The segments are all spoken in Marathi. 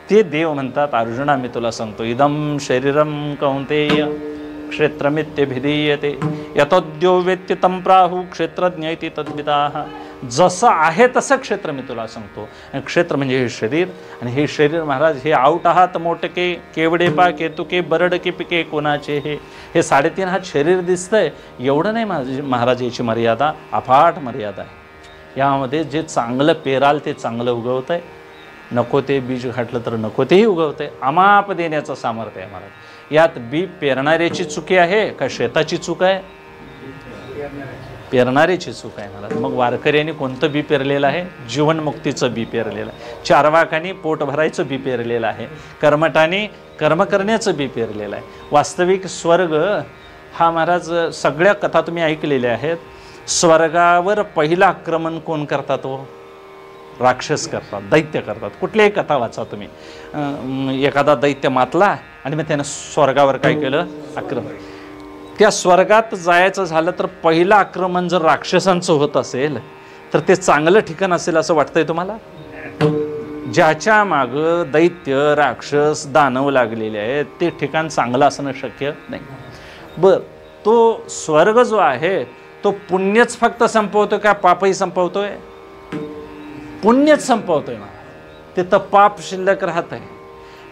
ते देव म्हणतात, अर्जुना मी तुला सांगतो, इदम शरीरम कौंतेय क्षेत्रमित्यभिधीयते यतोद्यो वेत्ति तं प्राहु क्षेत्रज्ञ इति तद्विदाः. जसं आहे तसं क्षेत्र मी तुला सांगतो. क्षेत्र म्हणजे हे शरीर, आणि हे शरीर महाराज हे आऊट आहात मोठके केवडे पा केतुके बरडके पिके कोणाचे हे 3.5 हात शरीर दिसतंय, एवढं नाही महाराज, याची मर्यादा अफाट मर्यादा आहे. यामध्ये जे चांगलं पेराल ते चांगलं उगवत आहे, नको ते बीज घातलं तर नको तेही उगवत आहे. अमाप देण्याचं सामर्थ्य आहे महाराज. यात बी पेरणाऱ्याची चुकी आहे का शेताची चूक आहे? पेरणाऱ्याची चूक आहे महाराज. मग वारकऱ्यांनी कोणतं बी पेरलेलं आहे? जीवनमुक्तीचं बी पेरलेलं आहे. चारवाकांनी पोट भरायचं बी पेरलेलं आहे. कर्मठांनी कर्म करण्याचं बी पेरलेलं आहे. वास्तविक स्वर्ग हा महाराज, सगळ्या कथा तुम्ही ऐकलेल्या आहेत. स्वर्गावर पहिलं आक्रमण कोण करतात? तो राक्षस करतात, दैत्य करतात. कुठल्याही कथा वाचा तुम्ही. एखादा दैत्य मातला आणि मग त्यानं स्वर्गावर काय केलं? आक्रमण. त्या स्वर्गात जायचं झालं तर पहिलं आक्रमण जर राक्षसांचं होत असेल तर ते चांगलं ठिकाण असेल असं वाटतंय तुम्हाला? ज्याच्या मागं दैत्य राक्षस दानव लागलेले आहेत ते ठिकाण चांगलं असणं शक्य नाही. बरं, तो स्वर्ग जो आहे तो पुण्यच फक्त संपवतोय का पापही संपवतोय? पुण्यच संपवतोय ना. तिथं पाप शिल्लक राहत आहे.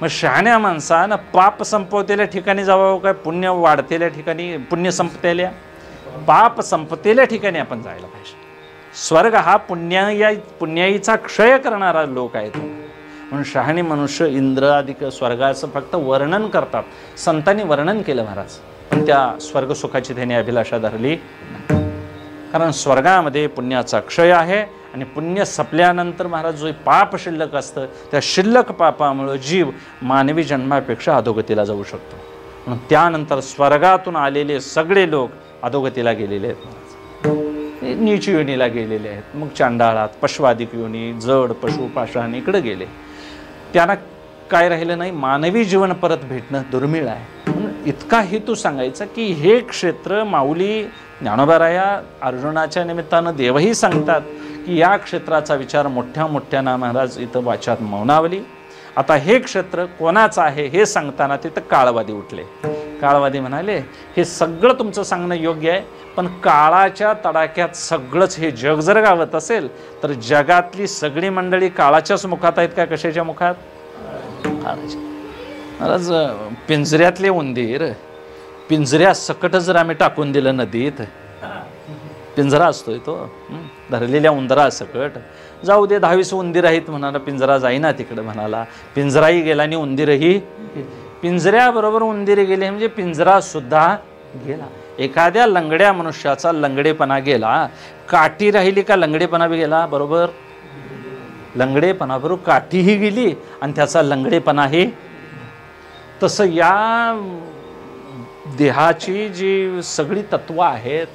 मग शहाण्या माणसानं पाप संपवतेल्या ठिकाणी जावं काय पुण्य वाढतेल्या ठिकाणी? पुण्य संपतेल्या, पाप संपतेल्या ठिकाणी आपण जायला पाहिजे. स्वर्ग हा पुण्याईचा क्षय करणारा लोक आहे तो. म्हणून शहाणे मनुष्य इंद्र आदी स्वर्गाचं फक्त वर्णन करतात. संतांनी वर्णन केलं महाराज, पण त्या स्वर्गसुखाची त्यांनी अभिलाषा धरली. कारण स्वर्गामध्ये पुण्याचा क्षय आहे, आणि पुण्य संपल्यानंतर महाराज जो पाप शिल्लक असतं त्या शिल्लक पापामुळे जीव मानवी जन्मापेक्षा अधोगतीला जाऊ शकतो. म्हणून त्यानंतर स्वर्गातून आलेले सगळे लोक अधोगतीला गेलेले आहेत महाराज. नीच योनीला गेलेले आहेत. मग चांडाळात पशवादिक योनी, जड पशु पाषाण इकडे गेले. त्यांना काय राहिलं नाही, मानवी जीवन परत भेटणं दुर्मिळ आहे. म्हणून इतका हेतू सांगायचा की हे क्षेत्र माऊली ज्ञानोबाराया अर्जुनाच्या निमित्तानं देवही सांगतात की या क्षेत्राचा विचार मोठ्या मोठ्यानं महाराज इथं वाचात मौनावली. आता हे क्षेत्र कोणाचं आहे हे सांगताना तिथं काळवादी उठले. काळवादी म्हणाले हे सगळं तुमचं सांगणं योग्य आहे, पण काळाच्या तडाख्यात सगळंच हे जग जर गावत असेल तर जगातली सगळी मंडळी काळाच्याच मुखात आहेत का कशाच्या मुखात? महाराज पिंजऱ्यातले उंदीर पिंजऱ्या सकट जर आम्ही टाकून दिलं नदीत, पिंजरा असतोय तो धरलेल्या उंदरा सकट, जाऊ दे 10-20 उंदीर आहेत म्हणाला, पिंजरा जाईना तिकडे म्हणाला. पिंजराही गेला आणि उंदीरही, पिंजऱ्याबरोबर उंदीर गेले म्हणजे पिंजरा सुद्धा गेला. एखाद्या लंगड्या मनुष्याचा लंगडेपणा गेला, काठी राहिली का लंगडेपणा बी गेला बरोबर. लंगडेपणाबरोबर काठीही गेली आणि त्याचा लंगडेपणाही. तसं या देहाची जी सगळी तत्व आहेत,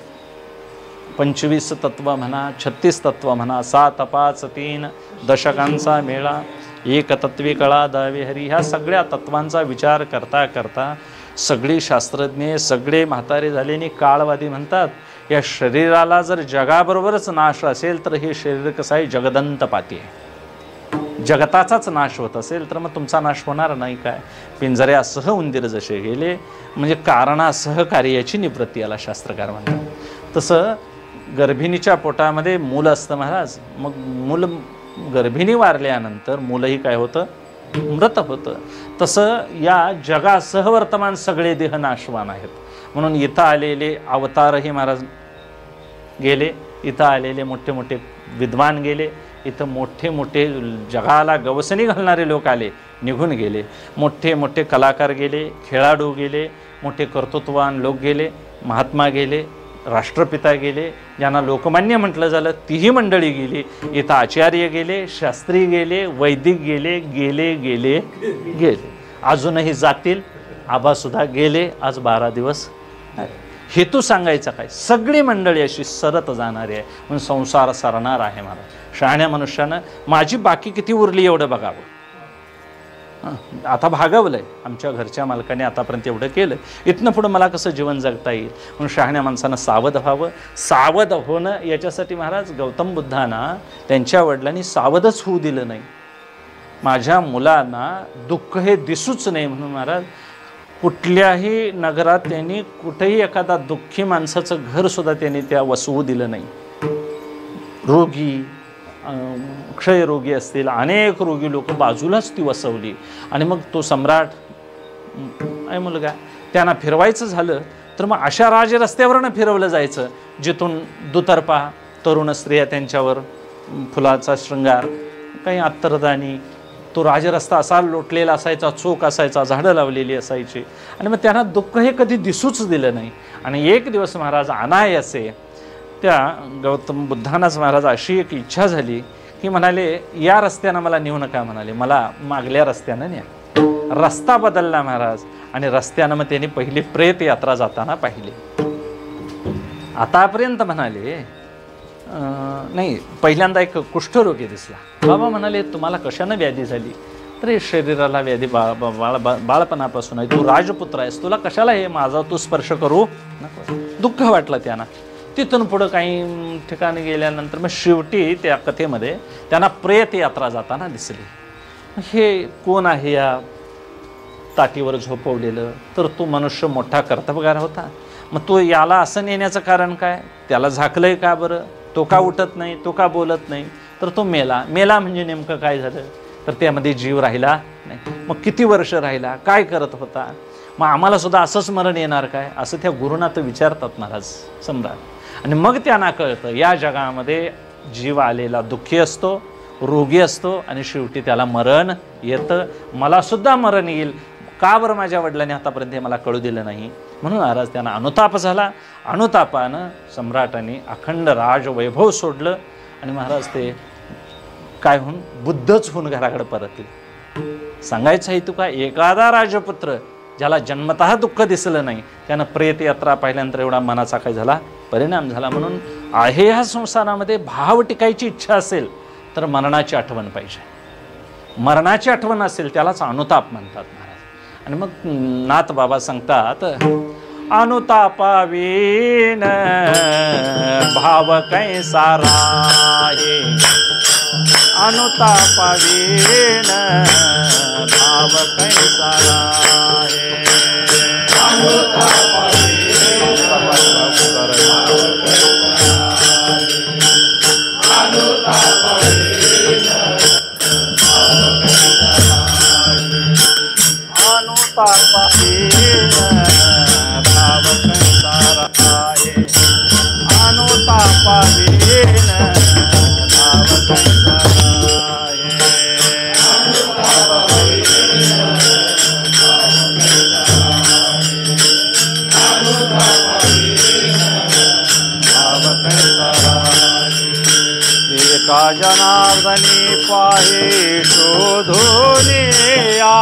25 तत्व म्हणा, 36 तत्व म्हणा, 7 5 3 दशकांचा मेळा, एक तत्वे कळा दावे हरी, ह्या सगळ्या तत्वांचा विचार करता करता सगळी शास्त्रज्ञ सगळे म्हातारे झालेनी काळवादी म्हणतात या शरीराला जर जगाबरोबरच नाश असेल तर हे शरीर कसं आहे? जगदंतपाती आहे. जगताचाच नाश होत असेल तर मग तुमचा नाश होणार नाही काय? पिंजऱ्यासह उंदीर जसे गेले म्हणजे कारणासह कार्याची निवृत्ती याला शास्त्रकार म्हणतात. तसं गर्भिणीच्या पोटामध्ये मूल असतं महाराज. मग मूल गर्भिणी वारल्यानंतर मूलही काय होतं? मृत होतं. तसं या जगासह वर्तमान सगळे देह नाशवान आहेत. म्हणून इथं आलेले अवतारही महाराज गेले, इथं आलेले मोठे मोठे विद्वान गेले, इथं मोठे मोठे जगाला गवसणी घालणारे लोक आले, निघून गेले. मोठे मोठे कलाकार गेले, खेळाडू गेले, मोठे कर्तृत्ववान लोक गेले, महात्मा गेले, राष्ट्रपिता गेले, ज्यांना लोकमान्य म्हटलं झालं तीही मंडळी गेली. इथं आचार्य गेले, शास्त्री गेले, वैदिक गेले, गेले गेले गेले, अजूनही जातील. आबासुद्धा गेले, आज 12 दिवस. हेतू सांगायचा काय? सगळी मंडळी अशी सरत जाणारी आहे म्हणून संसार सरणार आहे महाराज. शहाण्या मनुष्यानं माझी बाकी किती उरली एवढं बघावं. आता भागवलंय, आमच्या घरच्या मालकाने आतापर्यंत एवढं केलं, इथनं पुढं मला कसं जीवन जगता येईल म्हणून शहाण्या माणसानं सावध व्हावं. सावध होणं याच्यासाठी महाराज गौतम बुद्धांना त्यांच्या वडिलांनी सावधच होऊ दिलं नाही. माझ्या मुलांना दुःख हे दिसूच नाही म्हणून महाराज कुठल्याही नगरात त्यांनी कुठेही एखादा दुःखी माणसाचं घरसुद्धा त्यांनी त्या वसवू दिलं नाही. रोगी, क्षयरोगी असतील, अनेक रोगी लोक बाजूलाच ती वसवली. आणि मग तो सम्राट आहे मुलगा, त्यांना फिरवायचं झालं तर मग अशा राजरस्त्यावरनं फिरवलं जायचं जिथून दुतर्फा तरुण स्त्रिया, त्यांच्यावर फुलाचा शृंगार, काही अत्तरदाणी, तो राजरस्ता असा लोटलेला असायचा, चोख असायचा, झाडं लावलेली असायची. आणि मग त्यांना दुःख हे कधी दिसूच दिलं नाही. आणि एक दिवस महाराज अनायासे त्या गौतम बुद्धांनाच महाराज अशी एक इच्छा झाली की म्हणाले या रस्त्यानं मला नेऊ नका, म्हणाले मला मागल्या रस्त्यानं न्या. रस्ता बदलला महाराज आणि रस्त्यानं मग त्यांनी पहिली प्रेत यात्रा जाताना पाहिली. आतापर्यंत म्हणाले नाही, पहिल्यांदा एक कुष्ठरोगी दिसला. बाबा म्हणाले तुम्हाला कशानं व्याधी झाली? तर हे शरीराला व्याधी बाळपणापासून आहे, तू राजपुत्र आहेस, तुला कशाला हे माझा तू स्पर्श करू नको. दुःख वाटलं त्यांना. तिथून पुढं काही ठिकाणी गेल्यानंतर मग शेवटी त्या कथेमध्ये त्यांना प्रेत यात्रा जाताना दिसली. हे कोण आहे या ताटीवर झोपवलेलं? तर तो मनुष्य मोठा कर्तबगार होता. मग तो याला असं नेण्याचं कारण काय? त्याला झाकलंय का बरं? तो का उठत नाही, तो का बोलत नाही? तर तो मेला. मेला म्हणजे नेमकं काय झालं? तर त्यामध्ये जीव राहिला नाही. मग किती वर्ष राहिला, काय करत होता? मग आम्हाला सुद्धा असंच मरण येणार काय, असं त्या गुरुनाथ विचारतात महाराज सम्राट. आणि मग त्यांना कळतं या जगामध्ये जीव आलेला दुःखी असतो, रोगी असतो आणि शेवटी त्याला मरण येतं. मला सुद्धा मरण येईल, का बरं माझ्या वडिलांनी आतापर्यंत हे मला कळू दिलं नाही? म्हणून महाराज त्यांना अनुताप झाला. अनुतापानं सम्राटाने अखंड राजवैभव सोडलं आणि महाराज ते काय होऊन बुद्धच होऊन घराकडे परतले. सांगायचं हेतू काय? एखादा राजपुत्र ज्याला जन्मतः दुःख दिसलं नाही त्यानं प्रेत यात्रा पाहिल्यानंतर एवढा मनाचा काय झाला परिणाम झाला. म्हणून आहे ह्या संसारामध्ये भाव टिकायची इच्छा असेल तर मरणाची आठवण पाहिजे. मरणाची आठवण असेल त्यालाच अनुताप म्हणतात महाराज. आणि मग नाथ बाबा सांगतात अनुतापावीन भाव कैसा राहे, अनुतापावीन भाव कैसा राहे, एका जनार्दनी पाहे शोधून या,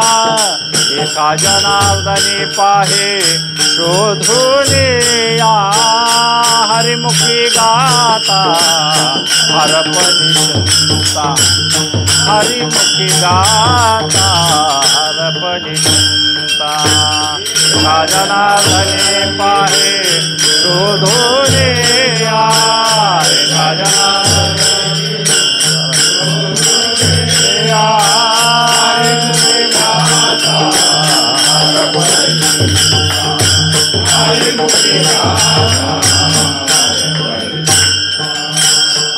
एका जनार्दनी पाहे शोधून या, हरिमुखी गाता हरपणी चिंता, हरिमुखी गाता हरपणी चिंता. एका जनार्दनी पाहे शोधून या, एका जनार्दनी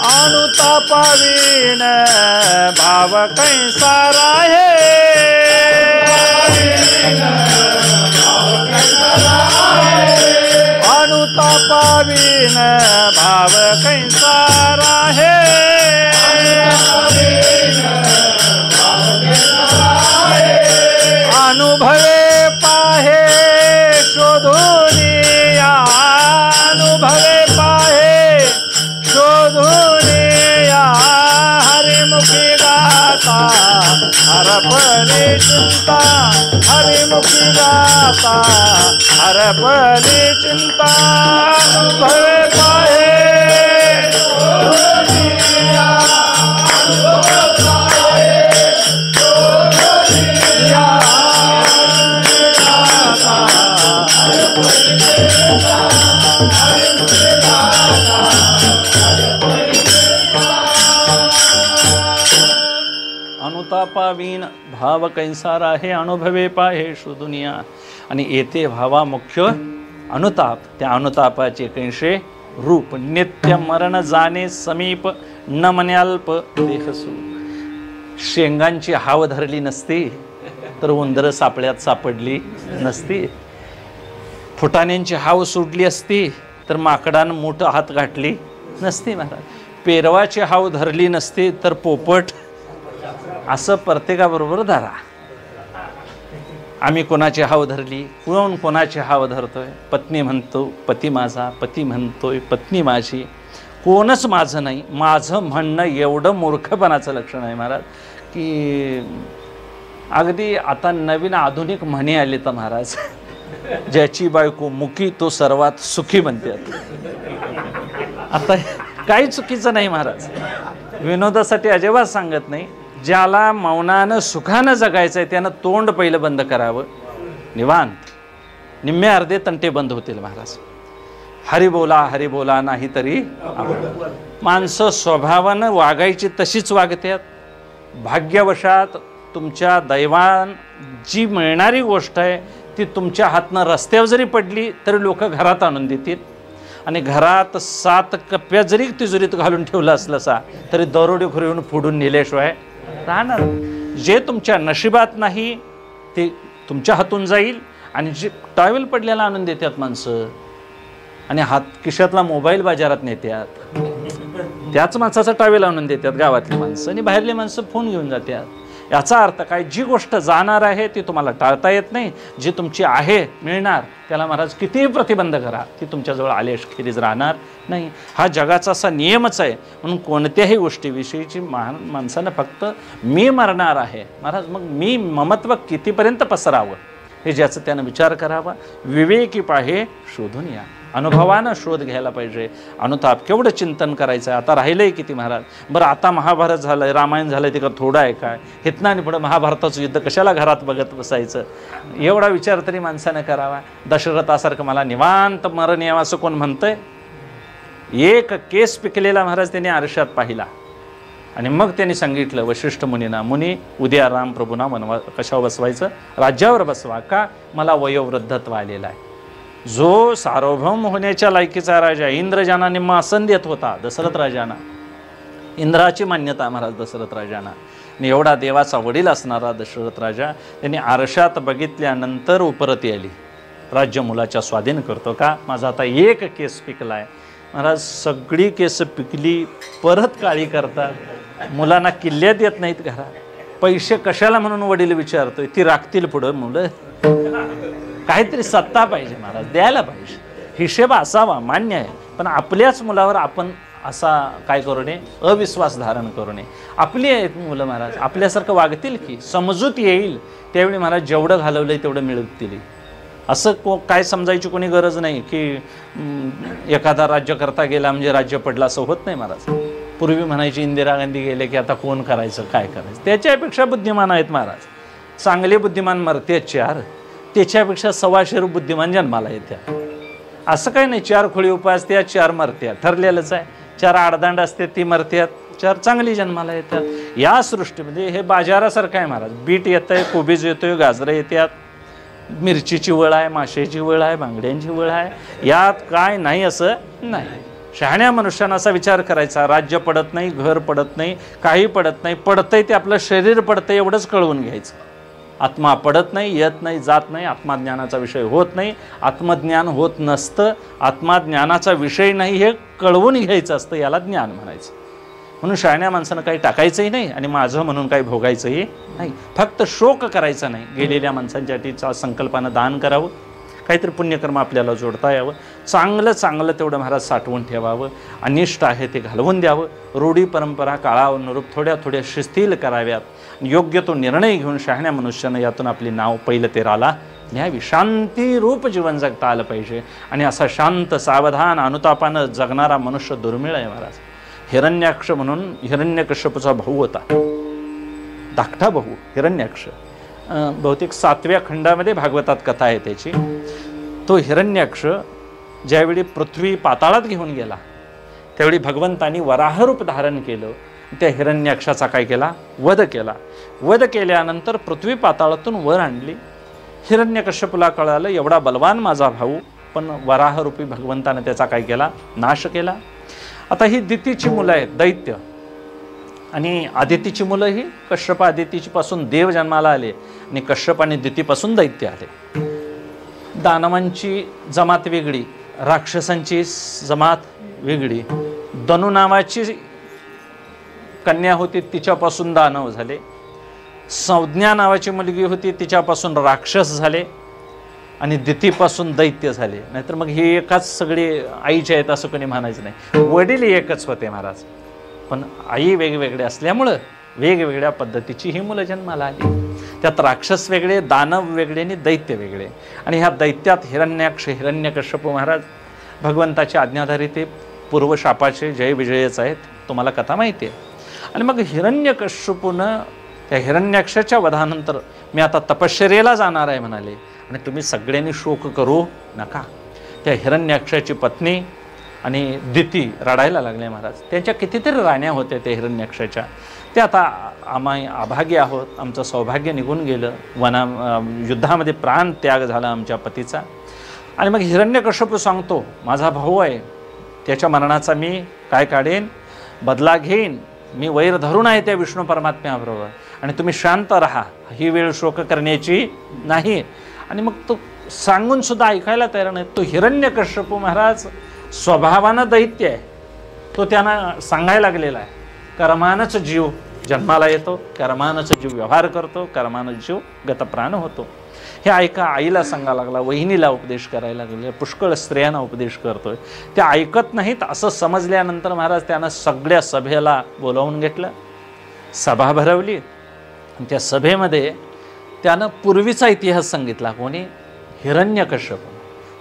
अनुतापावीन भाव कैसा राहे, अनुतापावीन भाव कैसा राहे, अनुभवे पाहे शोधून या, अनुभवे पाहे शोधून या, हरिमुखी गाता हरपणी चिंता, हरिमुखी गाता हरपणी चिंता. अनुभवे पाहे शोधून या, अनुतापावीन भाव कैसारा हे अनुभवे पाहे दुनिया. आणि येथे भावा मुख्य अनुताप, त्या अनुतापाचे कैसे रूप. नित्य मरण जाणे समीप न मन्याल्प देहसू. शेंगांची हाव धरली नसती तर उंदरं सापळ्यात सापडली नसती. फुटाण्यांची हाव सोडली असती तर माकडानं मूठ हात घातली नसती महाराज. पेरवाची हाव धरली नसती तर पोपट. असं प्रत्येकाबरोबर धरा. आम्ही कोणाची हाव धरली, कोणाची हाव धरतोय. पत्नी म्हणतो पती माझा, पती म्हणतोय पत्नी माझी, कोणच माझं नाही. माझं म्हणणं एवढं मूर्खपणाचं लक्षण आहे महाराज की अगदी आता नवीन आधुनिक म्हणी आले तर महाराज, ज्याची बायको मुकी तो सर्वात सुखी म्हणतात. आता काही चुकीचं नाही महाराज, विनोदासाठी अजिबात सांगत नाही. ज्याला मौनानं सुखानं जगायचं आहे त्यानं तोंड पहिलं बंद करावं. निवांत निम्मे अर्धे तंटे बंद होतील महाराज. हरी बोला नाही तरी माणसं स्वभावानं वागायची तशीच वागतात. भाग्यवशात तुमच्या दैवान जी मिळणारी गोष्ट आहे ती तुमच्या हातनं रस्त्यावर जरी पडली तरी लोक घरात आणून देतील. आणि घरात 7 कप्प्या जरी तिजोरीत घालून ठेवलं असलं तरी दरोडेखोर येऊन फोडून नेल्याशिवाय राहणार. जे तुमच्या नशिबात नाही ते तुमच्या हातून जाईल. आणि जे टॉवेल पडलेला आणून देतात माणसं आणि हात खिशातला मोबाईल बाजारात नेतात, त्याच माणसाचा टॉवेल आणून देतात गावातली माणसं आणि बाहेरली माणसं फोन घेऊन जातात. याचा अर्थ काय, जी गोष्ट जाणार आहे ती तुम्हाला टाळता येत नाही. जी तुमची आहे मिळणार त्याला महाराज कितीही प्रतिबंध करा ती तुमच्याजवळ आल्याखेरीज राहणार नाही. हा जगाचा असा नियमच आहे. म्हणून कोणत्याही गोष्टीविषयीची माणसानं फक्त मी मरणार आहे महाराज, मग मी ममत्व कितीपर्यंत पसरावं हे ज्याचं त्यानं विचार करावा. विवेकी पाहे शोधून या. अनुभवानं शोध घ्यायला पाहिजे. अनुताप केवढं चिंतन करायचं आहे. आता राहिलंय किती महाराज. बरं आता महाभारत झालंय, रामायण झालंय, ते का थोडं आहे काय. हितना आणि पुढं महाभारताचं युद्ध कशाला घरात बघत बसायचं, एवढा विचार तरी माणसानं करावा. दशरथासारखं मला निवांत मरण यावं असं कोण म्हणतंय. एक केस पिकलेला महाराज त्यांनी आरशात पाहिला आणि मग त्यांनी सांगितलं वशिष्ठ मुनींना, मुनी उद्या राम प्रभूंना वनवा कशावर बसवायचं, राज्यावर बसवा. का, मला वयोवृद्धत्व आलेला आहे. जो सार्वभौम होण्याच्या लायकीचा राजा इंद्रजाना निम्मा आसन देत होता दशरथ राजांना. इंद्राची मान्यता महाराज दशरथ राजांना. आणि एवढा देवाचा वडील असणारा दशरथ राजा त्यांनी आरशात बघितल्यानंतर उपरती आली, राज्य मुलाच्या स्वाधीन करतो का. माझा आता एक केस पिकलाय महाराज. सगळी केस पिकली परत काळी करतात. मुलांना किल्ल्यात येत नाहीत घरात. पैसे कशाला म्हणून वडील विचारतोय. ती राखतील पुढं मुलं. काहीतरी सत्ता पाहिजे महाराज, द्यायला पाहिजे. हिशेब असावा मान्य आहे, पण आपल्याच मुलावर आपण असा काय करू नये, अविश्वास धारण करू नये. आपली आहेत मुलं महाराज, आपल्यासारखं वागतील की, समजूत येईल त्यावेळी महाराज जेवढं घालवलंय तेवढं मिळतील. असं काय समजायची कोणी गरज नाही की एखादा राज्यकर्ता गेला म्हणजे राज्य पडलं, असं होत नाही महाराज. पूर्वी म्हणायची इंदिरा गांधी गेले की आता कोण करायचं काय करायचं. त्याच्यापेक्षा बुद्धिमान आहेत महाराज. चांगले बुद्धिमान मरते 4, त्याच्यापेक्षा 125 बुद्धिमान जन्माला येत्या. असं काही नाही 4 खोळी उपाय असते 4 मरत्या, ठरलेलंच आहे. 4 आडदांड असते ती मरत्यात, 4 चांगली जन्माला येतात. या सृष्टीमध्ये हे बाजारासारखं आहे महाराज. बीट येत आहे, कोबीज येतोय, गाजरं येतात, मिरचीची वळ आहे, माशाची वळ आहे, बांगड्यांची वळ आहे. यात काय नाही असं नाही. शहाण्या मनुष्यानं असा विचार करायचा, राज्य पडत नाही, घर पडत नाही, काही पडत नाही. पडतंय ते आपलं शरीर पडतंय एवढंच कळवून घ्यायचं. आत्मा पडत नाही, येत नाही, जात नाही. आत्मज्ञानाचा विषय होत नाही, आत्मज्ञान होत नसतं. आत्मज्ञानाचा विषय नाही हे कळवून घ्यायचं असतं, याला ज्ञान म्हणायचं. म्हणून शहाण्या माणसानं काही टाकायचंही नाही आणि माझं म्हणून काही भोगायचंही नाही. फक्त शोक करायचा नाही. गेलेल्या माणसांसाठीचा संकल्पानं दान करावं, काहीतरी पुण्यकर्म आपल्याला जोडता यावं. चांगलं चांगलं तेवढं महाराज साठवून ठेवावं. अनिष्ट आहे ते घालवून द्यावं. रूढी परंपरा काळानुरूप थोड्या थोड्या शिस्तील कराव्यात. योग्य तो निर्णय घेऊन शहाण्या मनुष्यानं यातून आपली नाव पहिलं तेराला न्यावी. शांतीरूप जीवन जगता आलं पाहिजे. आणि असा शांत सावधान अनुतापानं जगणारा मनुष्य दुर्मिळ आहे महाराज. हिरण्याक्ष म्हणून हिरण्यकश्यपूचा भाऊ होता, धाकटा भाऊ हिरण्याक्ष. बहुतेक 7व्या खंडामध्ये भागवतात कथा आहे त्याची. तो हिरण्याक्ष ज्यावेळी पृथ्वी पाताळात घेऊन गेला त्यावेळी भगवंतांनी वराह रूप धारण केलं त्या हिरण्याक्षाचा काय केला, वध केला. वध केल्यानंतर पृथ्वी पाताळातून वर आणली. हिरण्यकश्यपूला कळालं एवढा बलवान माझा भाऊ, पण वराहरूपी भगवंताने त्याचा काय केला, नाश केला. आता ही दितीची मुलं आहेत दैत्य, आणि आदितीची मुलं ही कश्यप आदितीची पासून देव जन्माला आले आणि कश्यप आणि दितीपासून दैत्य आले. दानवांची जमात वेगळी, राक्षसांची जमात वेगळी. दनु नावाची कन्या होती, तिच्यापासून दानव झाले. संज्ञा नावाची मुलगी होती, तिच्यापासून राक्षस झाले आणि दितीपासून दैत्य झाले. नाहीतर मग ही एकाच सगळी आईचे आहेत असं कोणी म्हणायचं नाही. वडील एकच होते महाराज, पण आई वेगवेगळे असल्यामुळं वेगवेगळ्या पद्धतीची ही मुलं जन्माला आली. त्यात राक्षस वेगळे, दानव वेगळे आणि दैत्य वेगळे. आणि ह्या दैत्यात हिरण्याक्ष हिरण्यकश्यप महाराज भगवंताच्या आज्ञाधारी ते पूर्वशापाचे जय विजयच आहेत, तुम्हाला कथा माहिती आहे. आणि मग हिरण्यकश्यपूनं त्या हिरण्याक्षाच्या वधानंतर मी आता तपश्चर्येला जाणार आहे म्हणाले. आणि तुम्ही सगळ्यांनी शोक करू नका. त्या हिरण्याक्षाची पत्नी आणि दिती रडायला लागले महाराज. त्यांच्या कितीतरी राण्या होत्या त्या हिरण्याक्षाच्या. ते आता आम्ही अभागी आहोत, आमचं सौभाग्य निघून गेलं, युद्धामध्ये प्राण त्याग झाला आमच्या पतीचा. आणि मग हिरण्यकश्यपू सांगतो माझा भाऊ आहे, त्याच्या मरणाचा मी काय काढेन, बदला घेईन. मी वैर धरून आहे त्या विष्णू परमात्म्याबरोबर, आणि तुम्ही शांत राहा, ही वेळ शोक करण्याची नाही. आणि मग तो सांगून सुद्धा ऐकायला तयार नाही. तो हिरण्यकश्यपू महाराज स्वभावानं दैत्य आहे, तो त्यांना सांगायला लागलेला आहे कर्मानच जीव जन्माला येतो, कर्मानच जीव व्यवहार करतो, कर्मानच जीव गतप्राण होतो. हे ऐका, आईला सांगायला लागला, वहिनीला उपदेश करायला लागले, पुष्कळ स्त्रियांना उपदेश करतोय. त्या ऐकत नाहीत असं समजल्यानंतर महाराज त्यानं सगळ्या सभेला बोलावून घेतलं, सभा भरवली. त्या सभेमध्ये त्यानं पूर्वीचा इतिहास सांगितला. कोणी? हिरण्यकश्यप.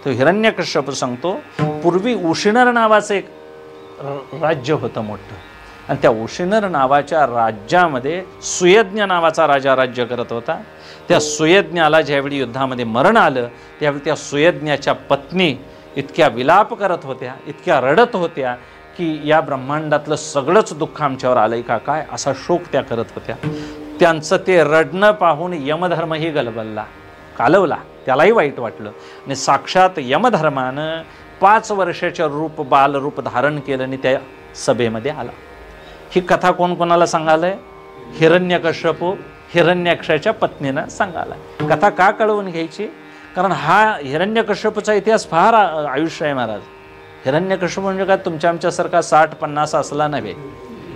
तो हिरण्यकश्यप सांगतो पूर्वी उशिनर नावाचं एक राज्य होतं मोठं, आणि त्या उशिनर नावाच्या राज्यामध्ये सुयज्ञ नावाचा राजा राज्य करत होता. त्या सुयज्ञाला ज्यावेळी युद्धामध्ये मरण आलं त्यावेळी त्या सुयज्ञाच्या पत्नी इतक्या विलाप करत होत्या, इतक्या रडत होत्या की या ब्रह्मांडातलं सगळंच दुःख आमच्यावर आलंय का काय, असा शोक त्या करत होत्या. त्यांचं ते रडणं पाहून यमधर्मही गलबलला, कालवला, त्यालाही वाईट वाटलं. आणि साक्षात यमधर्मानं 5 वर्षाच्या बालरूप धारण केलं आणि त्या सभेमध्ये आला. ही कथा कोण कोणाला सांगालंय? हिरण्यकश्यपू हिरण्याक्षाच्या पत्नीनं सांगालाय. कथा का कळवून घ्यायची? कारण हा हिरण्यकश्यपूचा इतिहास फार आयुष्य आहे महाराज. हिरण्यकश्यप म्हणजे काय तुमच्या आमच्यासारखा 60-50 असला नव्हे.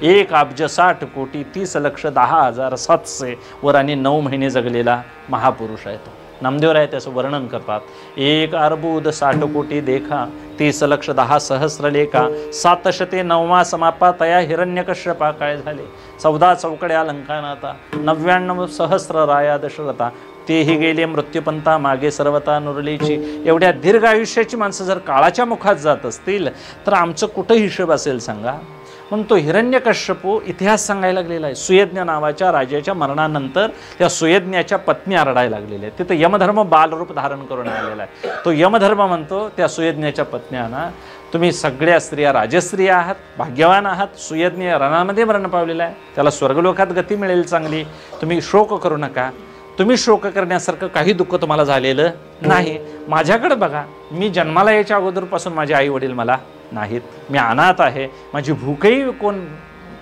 1,60,60,10,700 वर आणि 9 महिने जगलेला महापुरुष आहे तो. नामदेवराय त्याचं वर्णन करतात. 1,60,60,00,000 देखा 30,10,000 लेखा 709 समापा तया हिरण्यकश्यपा काय झाले 14 चौकड्या लंकानाता 99,000 राया दशरथा तेही गेले मृत्यूपंथा मागे सर्वता नुरलीची. एवढ्या दीर्घ आयुष्याची माणसं जर काळाच्या मुखात जात असतील तर आमचं कुठं हिशोब असेल सांगा. म्हणून तो हिरण्यकश्यपू इतिहास सांगायला लागलेला आहे. सुयज्ञ नावाच्या राजाच्या मरणानंतर त्या सुयज्ञाच्या पत्नी रडायला लागलेल्या आहेत. तिथं यमधर्म बालरूप धारण करून आलेला आहे. तो यमधर्म म्हणतो त्या सुयज्ञाच्या पत्न्यांना तुम्ही सगळ्या स्त्रिया राजस्त्रिया आहात, भाग्यवान आहात. सुयज्ञ रणामध्ये मरण पावलेला आहे, त्याला स्वर्गलोकात गती मिळेल चांगली. तुम्ही शोक करू नका. तुम्ही शोक करण्यासारखं काही दुःख तुम्हाला झालेलं नाही. माझ्याकडे बघा, मी जन्माला यायच्या अगोदरपासून माझे आई वडील मला नाहीत. मी अनाथ आहे. माझी भूकही कोण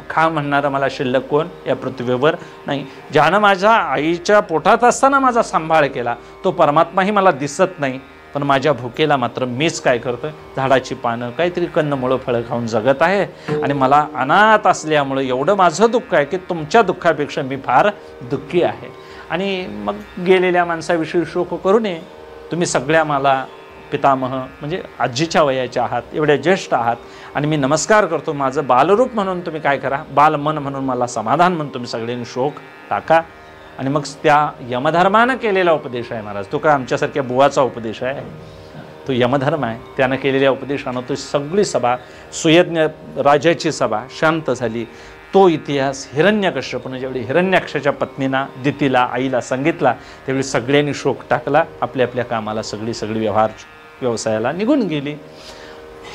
खा म्हणणारं मला शिल्लक कोण या पृथ्वीवर नाही. ज्यानं माझ्या आईच्या पोटात असताना माझा सांभाळ केला तो परमात्माही मला दिसत नाही, पण माझ्या भुकेला मात्र मीच काय करतोय, झाडाची पानं काहीतरी कंदमुळं फळं खाऊन जगत आहे. आणि मला अनाथ असल्यामुळं एवढं माझं दुःख आहे की तुमच्या दुःखापेक्षा मी फार दुःखी आहे. आणि मग गेलेल्या माणसाविषयी शोक करू नये. तुम्ही सगळ्या मला पितामह म्हणजे आजीच्या वयाच्या आहात, एवढ्या ज्येष्ठ आहात, आणि मी नमस्कार करतो. माझं बालरूप म्हणून तुम्ही काय करा, बालमन म्हणून मला समाधान म्हणून तुम्ही सगळ्यांनी शोक टाका. आणि मग त्या यमधर्मानं केलेला उपदेश आहे महाराज. तो काय आमच्यासारख्या बुवाचा उपदेश आहे, तो यमधर्म आहे. त्यानं केलेल्या उपदेशानं तो सगळी सभा, सुयज्ञ राजाची सभा शांत झाली. तो इतिहास हिरण्यकश्यपूनं ज्यावेळी हिरण्याक्षाच्या पत्नीना दितीला आईला सांगितला त्यावेळी सगळ्यांनी शोक टाकला. आपल्या आपल्या कामाला सगळी व्यवसायाला निघून गेली.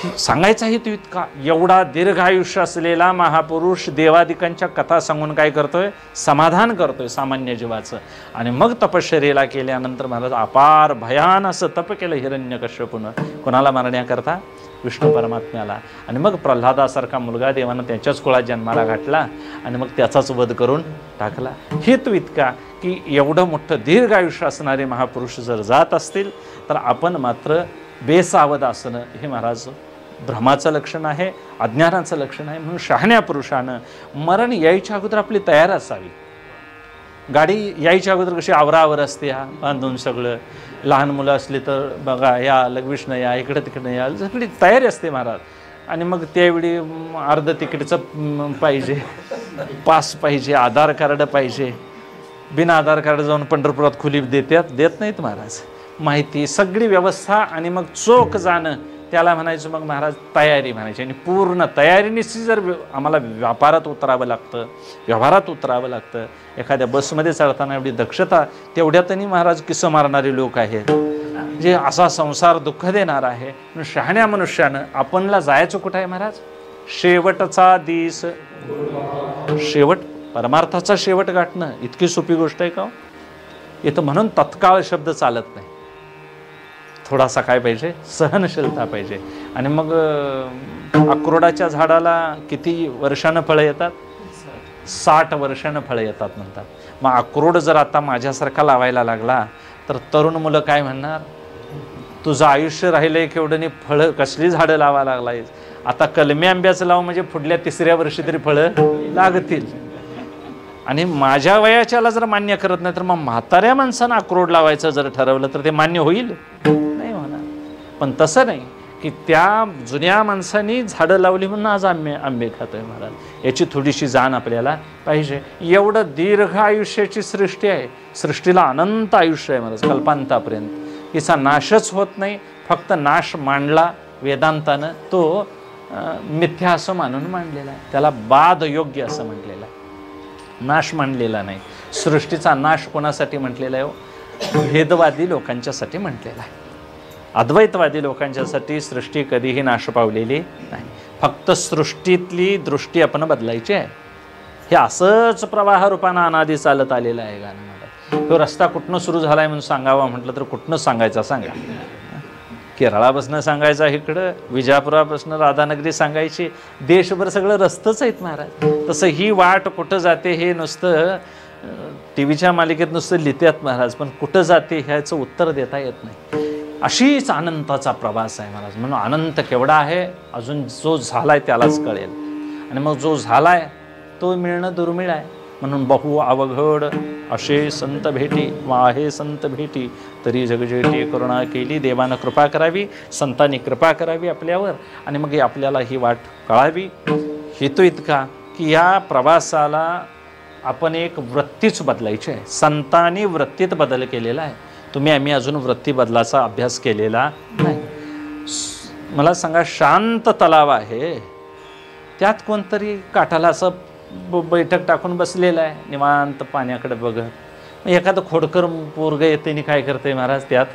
सांगायचा हेतू इतका, एवढा दीर्घ आयुष्य असलेला महापुरुष देवादिकांच्या कथा सांगून काय करतोय, समाधान करतोय सामान्य जीवाचं. आणि मग तपश्चर्येला केल्यानंतर महाराज अपार भयान असं तप केलं हिरण्यकश्यपूनं. कोणाला मारण्याकरता, विष्णू परमात्म्याला. आणि मग प्रल्हादासारखा मुलगा देवानं त्याच्याच कुळात जन्माला घातला आणि मग त्याचाच वध करून टाकला. हेतू इतका की एवढं मोठं दीर्घ आयुष्य असणारे महापुरुष जर जात असतील तर आपण मात्र बेसावध असणं हे महाराज भ्रमाचं लक्षण आहे, अज्ञानाचं लक्षण आहे. म्हणून शहाण्या पुरुषानं मरण यायच्या अगोदर आपली तयार असावी. गाडी यायच्या अगोदर कशी आवरावर असते, हा बांधून सगळं. लहान मुलं असली तर बघा या लगविष्ण या, इकडं तिकडं या, सगळी तयारी असते महाराज. आणि मग त्यावेळी अर्ध तिकीटचं पाहिजे, पास पाहिजे, आधार कार्ड पाहिजे. बिना आधार कार्ड जाऊन पंढरपुरात खुली देत नाहीत महाराज. माहिती सगळी व्यवस्था आणि मग चोख जाणं त्याला म्हणायचं मग महाराज तयारी म्हणायची. आणि पूर्ण तयारीनिशी जर आम्हाला व्यवहारात उतरावं लागतं. एखाद्या बसमध्ये चढताना एवढी दक्षता, तेवढ्यातही महाराज किस्सा मारणारे लोक आहेत, जे असा संसार दुःख देणार आहे. म्हणून शहाण्या मनुष्यानं आपणला जायचं कुठं आहे महाराज, शेवटचा दिस, शेवट परमार्थाचा शेवट गाठणं इतकी सोपी गोष्ट आहे का इथं. म्हणून तत्काळ शब्द चालत नाही, थोडासा काय पाहिजे, सहनशीलता पाहिजे. आणि मग अक्रोडाच्या झाडाला किती वर्षानं फळं येतात, 60 वर्षानं फळं येतात म्हणतात. मग अक्रोड जर आता माझ्यासारखा लावायला लागला तर तरुण मुलं काय म्हणणार, तुझं आयुष्य राहिलंय केवढं आणि फळं कसली झाडं लावा लागलाय. आता कलमी आंब्याचं लाव म्हणजे पुढल्या 3ऱ्या वर्षी तरी फळं लागतील. आणि माझ्या वयाच्याला जर मान्य करत नाही तर मग म्हाताऱ्या माणसानं अक्रोड लावायचं जर ठरवलं तर ते मान्य होईल, नाही होणार. पण तसं नाही की त्या जुन्या माणसांनी झाडं लावली म्हणून आज आंबे खातोय महाराज. याची थोडीशी जाण आपल्याला पाहिजे. एवढं दीर्घ आयुष्याची सृष्टी आहे, सृष्टीला अनंत आयुष्य आहे महाराज, कल्पांतापर्यंत. हिचा नाशच होत नाही. फक्त नाश मांडला वेदांतानं तो मिथ्या असं मानून मांडलेला आहे, त्याला बाद योग्य असं म्हटलेलं आहे, नाश मांडलेला नाही. सृष्टीचा नाश कोणासाठी म्हटलेला आहे, भेदवादी लोकांच्यासाठी म्हटलेला आहे. अद्वैतवादी लोकांच्यासाठी सृष्टी कधीही नाश पावलेली नाही. फक्त सृष्टीतली दृष्टी आपण बदलायची आहे. हे असंच प्रवाह रूपानं अनादी चालत आलेलं आहे गाणं मला. तो रस्ता कुठनं सुरू झाला आहे म्हणून सांगावा म्हटलं तर कुठनं सांगायचा सांगा. केरळापासून सांगायचा इकडं, विजापुरापासून राधानगरी सांगायची, देशभर सगळं रस्तच आहेत महाराज. तसं ही वाट कुठं जाते हे नुसतं टीव्हीच्या मालिकेत नुसतं लिहितात महाराज, पण कुठं जाते ह्याचं उत्तर देता येत नाही. अशीच अनंताचा प्रवास आहे महाराज. म्हणून अनंत केवढा आहे अजून जो झालाय त्यालाच कळेल. आणि मग जो झालाय तो मिळणं दुर्मिळ आहे. म्हणून बहु अवघड असे संत भेटी, आहे संत भेटी तरी जगजेटी करुणा केली. देवानं कृपा करावी, संतांनी कृपा करावी आपल्यावर, आणि मग आपल्याला ही वाट कळावी. हेतू इतका की या प्रवासाला आपण एक वृत्तीच बदलायची आहे. संतांनी वृत्तीत बदल केलेला आहे. आम्ही अजून वृत्ती बदलाचा अभ्यास केलेला नाही. मला सांगा, शांत तलाव आहे, त्यात कोणतरी काठाला असं बैठक टाकून बसलेला आहे निवांत पाण्याकडे बघत. एखादं खोडकर पोरगं येते आणि काय करते महाराज, त्यात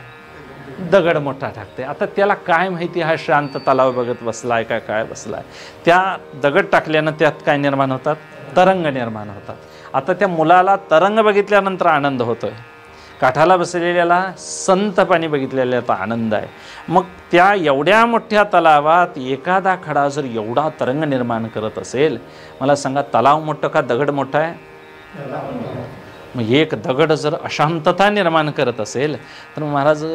दगड मोठा टाकते. आता त्याला काय माहिती हा शांत तलाव बघत बसलाय का काय बसलाय. त्या दगड टाकल्यानं त्यात काय निर्माण होतात, तरंग निर्माण होतात. आता त्या मुलाला तरंग बघितल्यानंतर आनंद होतोय, काठाला बसलेल्याला संत पाणी बघितलेल्याचा आनंद आहे. मग त्या एवढ्या मोठ्या तलावात एखादा खडा जर एवढा तरंग निर्माण करत असेल, मला सांगा तलाव मोठं का दगड मोठा आहे. मग एक दगड जर अशांतता निर्माण करत असेल तर महाराज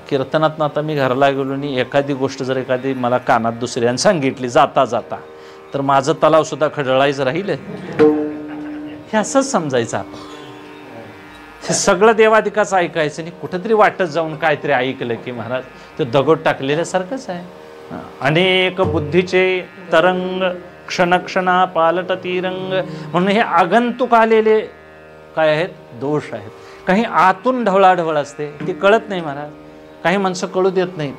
कीर्तनातनं आता मी घरला गेलो आणि एखादी गोष्ट जर एखादी मला कानात दुसऱ्यानं सांगितली जाता जाता तर माझं तलाव सुद्धा खडळायचं राहील. हे असंच समजायचं आपण. हे सगळं देवादिकाचं ऐकायचं आणि कुठंतरी वाटत जाऊन काहीतरी ऐकलं की महाराज ते दगड टाकलेल्यासारखंच आहे. अनेक बुद्धीचे तरंग क्षणक्षणा पालटती रंग. म्हणून हे आगंतुक आलेले काय आहेत, दोष आहेत. काही आतून ढवळाढवळ असते, ती कळत नाही महाराज. काही माणसं कळू देत नाहीत.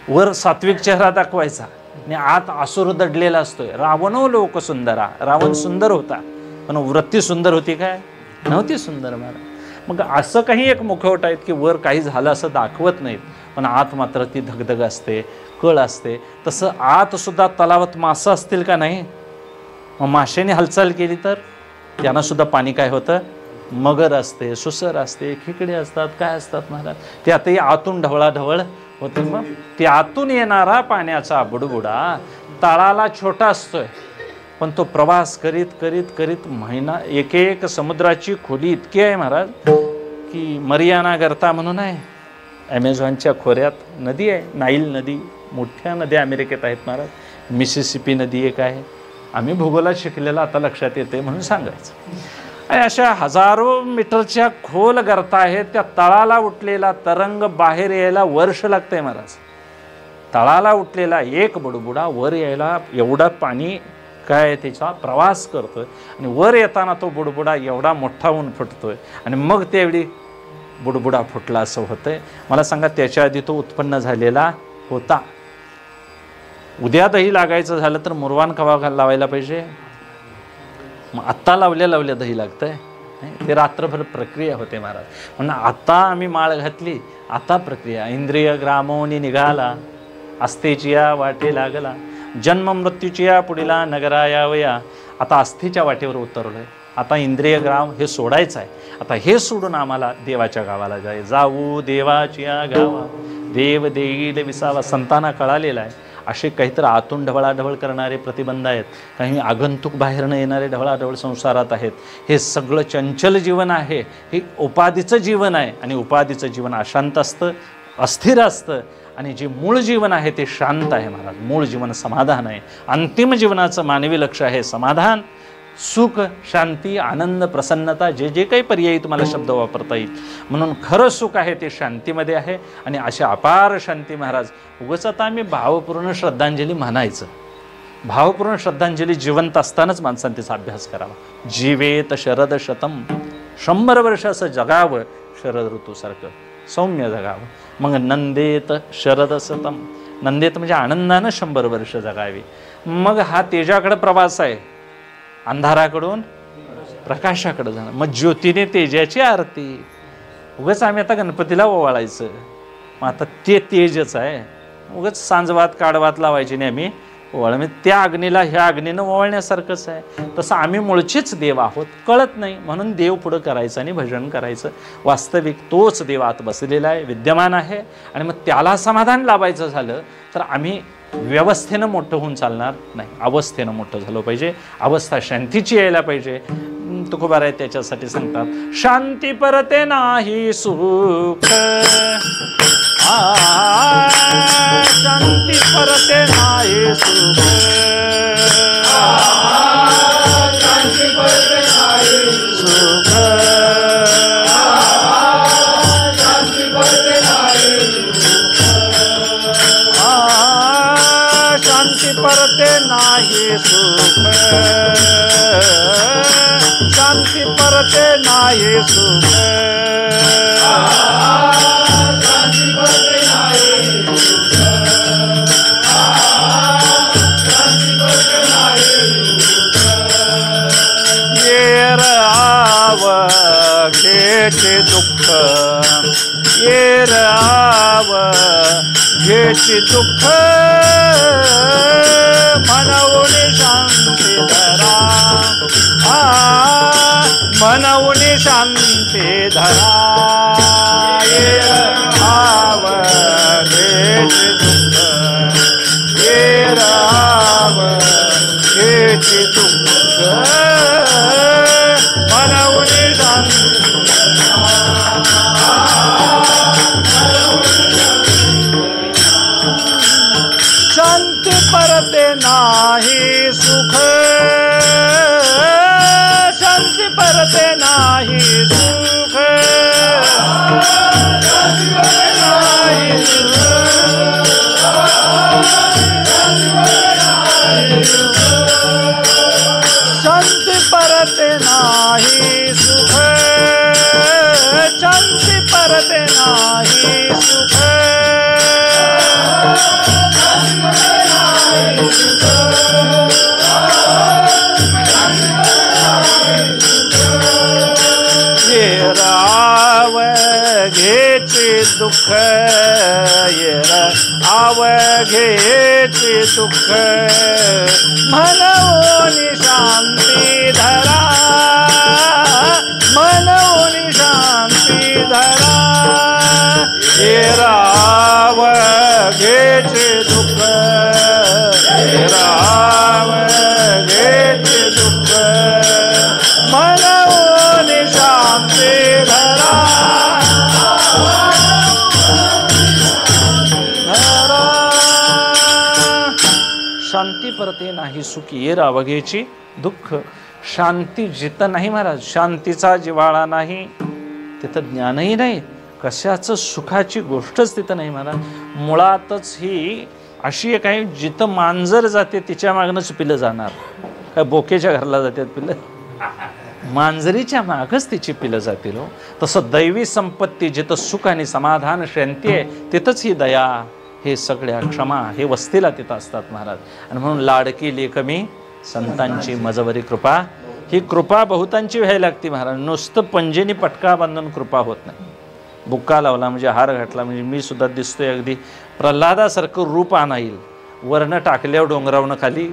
वर सात्विक चेहरा दाखवायचा आणि आत असुर दडलेला असतोय. रावणो लोक सुंदरा, रावण सुंदर होता पण वृत्ती सुंदर होती काय, नव्हती सुंदर महाराज. मग असं काही एक मुखवट आहेत की वर काही झालं असं दाखवत नाहीत पण आत मात्र ती धगधग असते. कळ असते, तसं आत सुद्धा तलावात मासं असतील का नाही? मग माशाने हालचाल केली तर त्यांना सुद्धा पाणी काय होतं? मगर असते, सुसर असते, खेकडे असतात, काय असतात महाराज, त्यातही आतून ढवळाढवळ होते. मग ते आतून येणारा पाण्याचा बुडबुडा तळाला छोटा असतोय, पण तो प्रवास करीत करीत करीत महिना एक एक समुद्राची खोली इतकी आहे महाराज की मरियाना गर्ता म्हणून आहे, ॲमेझॉनच्या खोऱ्यात नदी आहे, नाईल नदी. मोठ्या नद्या अमेरिकेत आहेत महाराज. मिसिसिपी नदी एक आहे. आम्ही भूगोलात शिकलेला आता लक्षात येते म्हणून सांगायचं. आणि अशा हजारो मीटरच्या खोल गर्ता आहेत. त्या तळाला उठलेला तरंग बाहेर यायला वर्ष लागतंय महाराज. तळाला उठलेला एक बुडबुडा वर यायला एवढा पाणी काय त्याचा प्रवास करतोय, आणि वर येताना तो बुडबुडा एवढा मोठा होऊन फुटतोय, आणि मग त्यावेळी बुडबुडा फुटला असं होतंय. मला सांगा, त्याच्या आधी तो उत्पन्न झालेला होता. उद्या दही लागायचं झालं तर मुरवान कवा लावायला पाहिजे? मग आत्ता लावल्या दही लागतंय. ते रात्रभर प्रक्रिया होते महाराज. म्हणून आता आम्ही माळ घातली, आता प्रक्रिया. इंद्रिय ग्रामोनी निघाला, आस्थेची या वाटे लागला, जन्म मृत्यूची या पुढीला नगरा यावया. आता आस्थेच्या वाटेवर उतरलोय. आता इंद्रिय ग्राम हे सोडायचं आहे. आता हे सोडून आम्हाला देवाच्या गावाला जाऊ देवाची या गावा, देव देईल विसावा. संतांना कळालेला आहे. असे काहीतरी आतून ढवळाढवळ करणारे प्रतिबंध आहेत, काही आगंतुक बाहेरनं येणारे ढवळाढवळ संसारात आहेत. हे सगळं चंचल जीवन आहे, हे उपाधीचं जीवन आहे. आणि उपाधीचं जीवन अशांत असतं, अस्थिर असतं. आणि जे मूळ जीवन आहे ते शांत आहे महाराज. मूळ जीवन समाधान आहे. अंतिम जीवनाचं मानवी लक्ष आहे समाधान, सुख, शांती, आनंद, प्रसन्नता, जे जे काही पर्यायी तुम्हाला शब्द वापरता येईल. म्हणून खरं सुख आहे ते शांतीमध्ये आहे. आणि अशा अपार शांती महाराज. उगाच आता आम्ही भावपूर्ण श्रद्धांजली म्हणायचं. भावपूर्ण श्रद्धांजली जिवंत असतानाच माणसाने त्याचा अभ्यास करावा. जीवेत शरद शतम, 100 वर्ष असं जगावं शरद ऋतूसारखं, सौम्य जगावं. मग नंदेत शरद शतम, नंदेत म्हणजे आनंदानं 100 वर्ष जगावी. मग हा तेजाकडे प्रवास आहे, अंधाराकडून प्रकाशाकडे जाणं. मग ज्योतीने तेजाची आरती. उगाच आम्ही आता गणपतीला ओवाळायचं, मग आता ते तेजच आहे. उगाच सांजवात काढवात लावायची नाही आम्ही ओवाळ. म्हणजे त्या अग्नीला ह्या अग्नीनं ओवाळण्यासारखंच आहे. तसं आम्ही मुळचेच देव आहोत, कळत नाही म्हणून देव पुढं करायचं आणि भजन करायचं. वास्तविक तोच देव आत बसलेला आहे, विद्यमान आहे. आणि मग त्याला समाधान लाभायचं झालं तर आम्ही व्यवस्थेनं मोठं होऊन चालणार नाही, अवस्थेनं मोठं झालं पाहिजे. अवस्था शांतीची यायला पाहिजे. तुकोबार आहे त्याच्यासाठी सांगतात, शांती परते नाही सुख, शांती परते नाही सुख, शांती परते नाही सुख, शांती परते नाही शांती परते नाही सुख, शांती परते नाही सुख, शांती परते नाही सुख, शांती परते नाही सुख. येर आव घेचे दुःख, येर आव घेचे दुःख, मनवून शांती धरा, मनवून शांती धरा. येर आव घेचे दुःख, येर आव घेचे दुःख, मनवून शांती शांती परते नाही सुख, शांती परते नाही सुख, शांती परते नाही सुख, शांती परते नाही सुख, शांती परते नाही सुख. आवघेचे दुःख आवघेचे दुःख मनवोनी शांती धरा मनवोनी शांती धरा आवघेचे दुःख आवघेचे दुःख मनवोनी शांती धरा शांती परते नाही सुखी ये आवघेची दुःख शांती जिथं नाही महाराज शांतीचा जिव्हाळा नाही तिथं ज्ञानही नाही कशाचं सुखाची गोष्टच तिथं नाही महाराज मुळातच ही अशी एक आहे जिथं मांजर जाते तिच्या मागणंच पिलं जाणार काय बोकेच्या घराला जातात पिलं मांजरीच्या मागच तिची पिलं जातील हो तसं दैवी संपत्ती जिथं सुख आणि समाधान शांती आहे तिथंच ही दया हे सगळ्या क्षमा हे वस्तीला तिथं असतात महाराज आणि म्हणून लाडकी लेकमी संतांची मजवरी कृपा ही कृपा बहुतांची व्हायला लागते महाराज नुसतं पंजेनी पटका बांधून कृपा होत नाही बुक्का लावला म्हणजे हार घातला म्हणजे मी सुद्धा दिसतोय अगदी प्रल्हादासारखं रूप आणाईल वर्ण टाकल्यावर डोंगरावनं खाली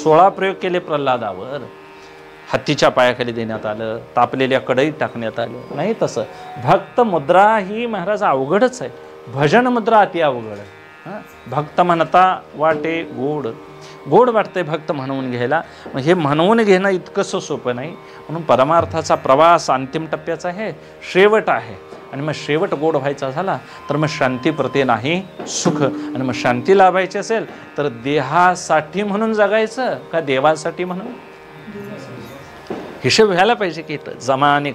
16 प्रयोग केले प्रल्हादावर हत्तीच्या पायाखाली देण्यात आलं तापलेल्या कढईत टाकण्यात आलं नाही तसं भक्त मुद्रा ही महाराज अवघडच आहे भजन मुद्रा अति अवघड भक्त म्हणता वाटे गोड गोड वाटते भक्त म्हणून घ्यायला मग हे म्हणून घेणं इतकंसं सोपं नाही म्हणून परमार्थाचा प्रवास अंतिम टप्प्याचा आहे शेवट आहे आणि मग शेवट गोड व्हायचा झाला तर मग शांती प्रते नाही सुख आणि मग शांती लाभायची असेल तर देहासाठी म्हणून जगायचं का देवासाठी म्हणून हिशोब व्हायला पाहिजे की जमा आणि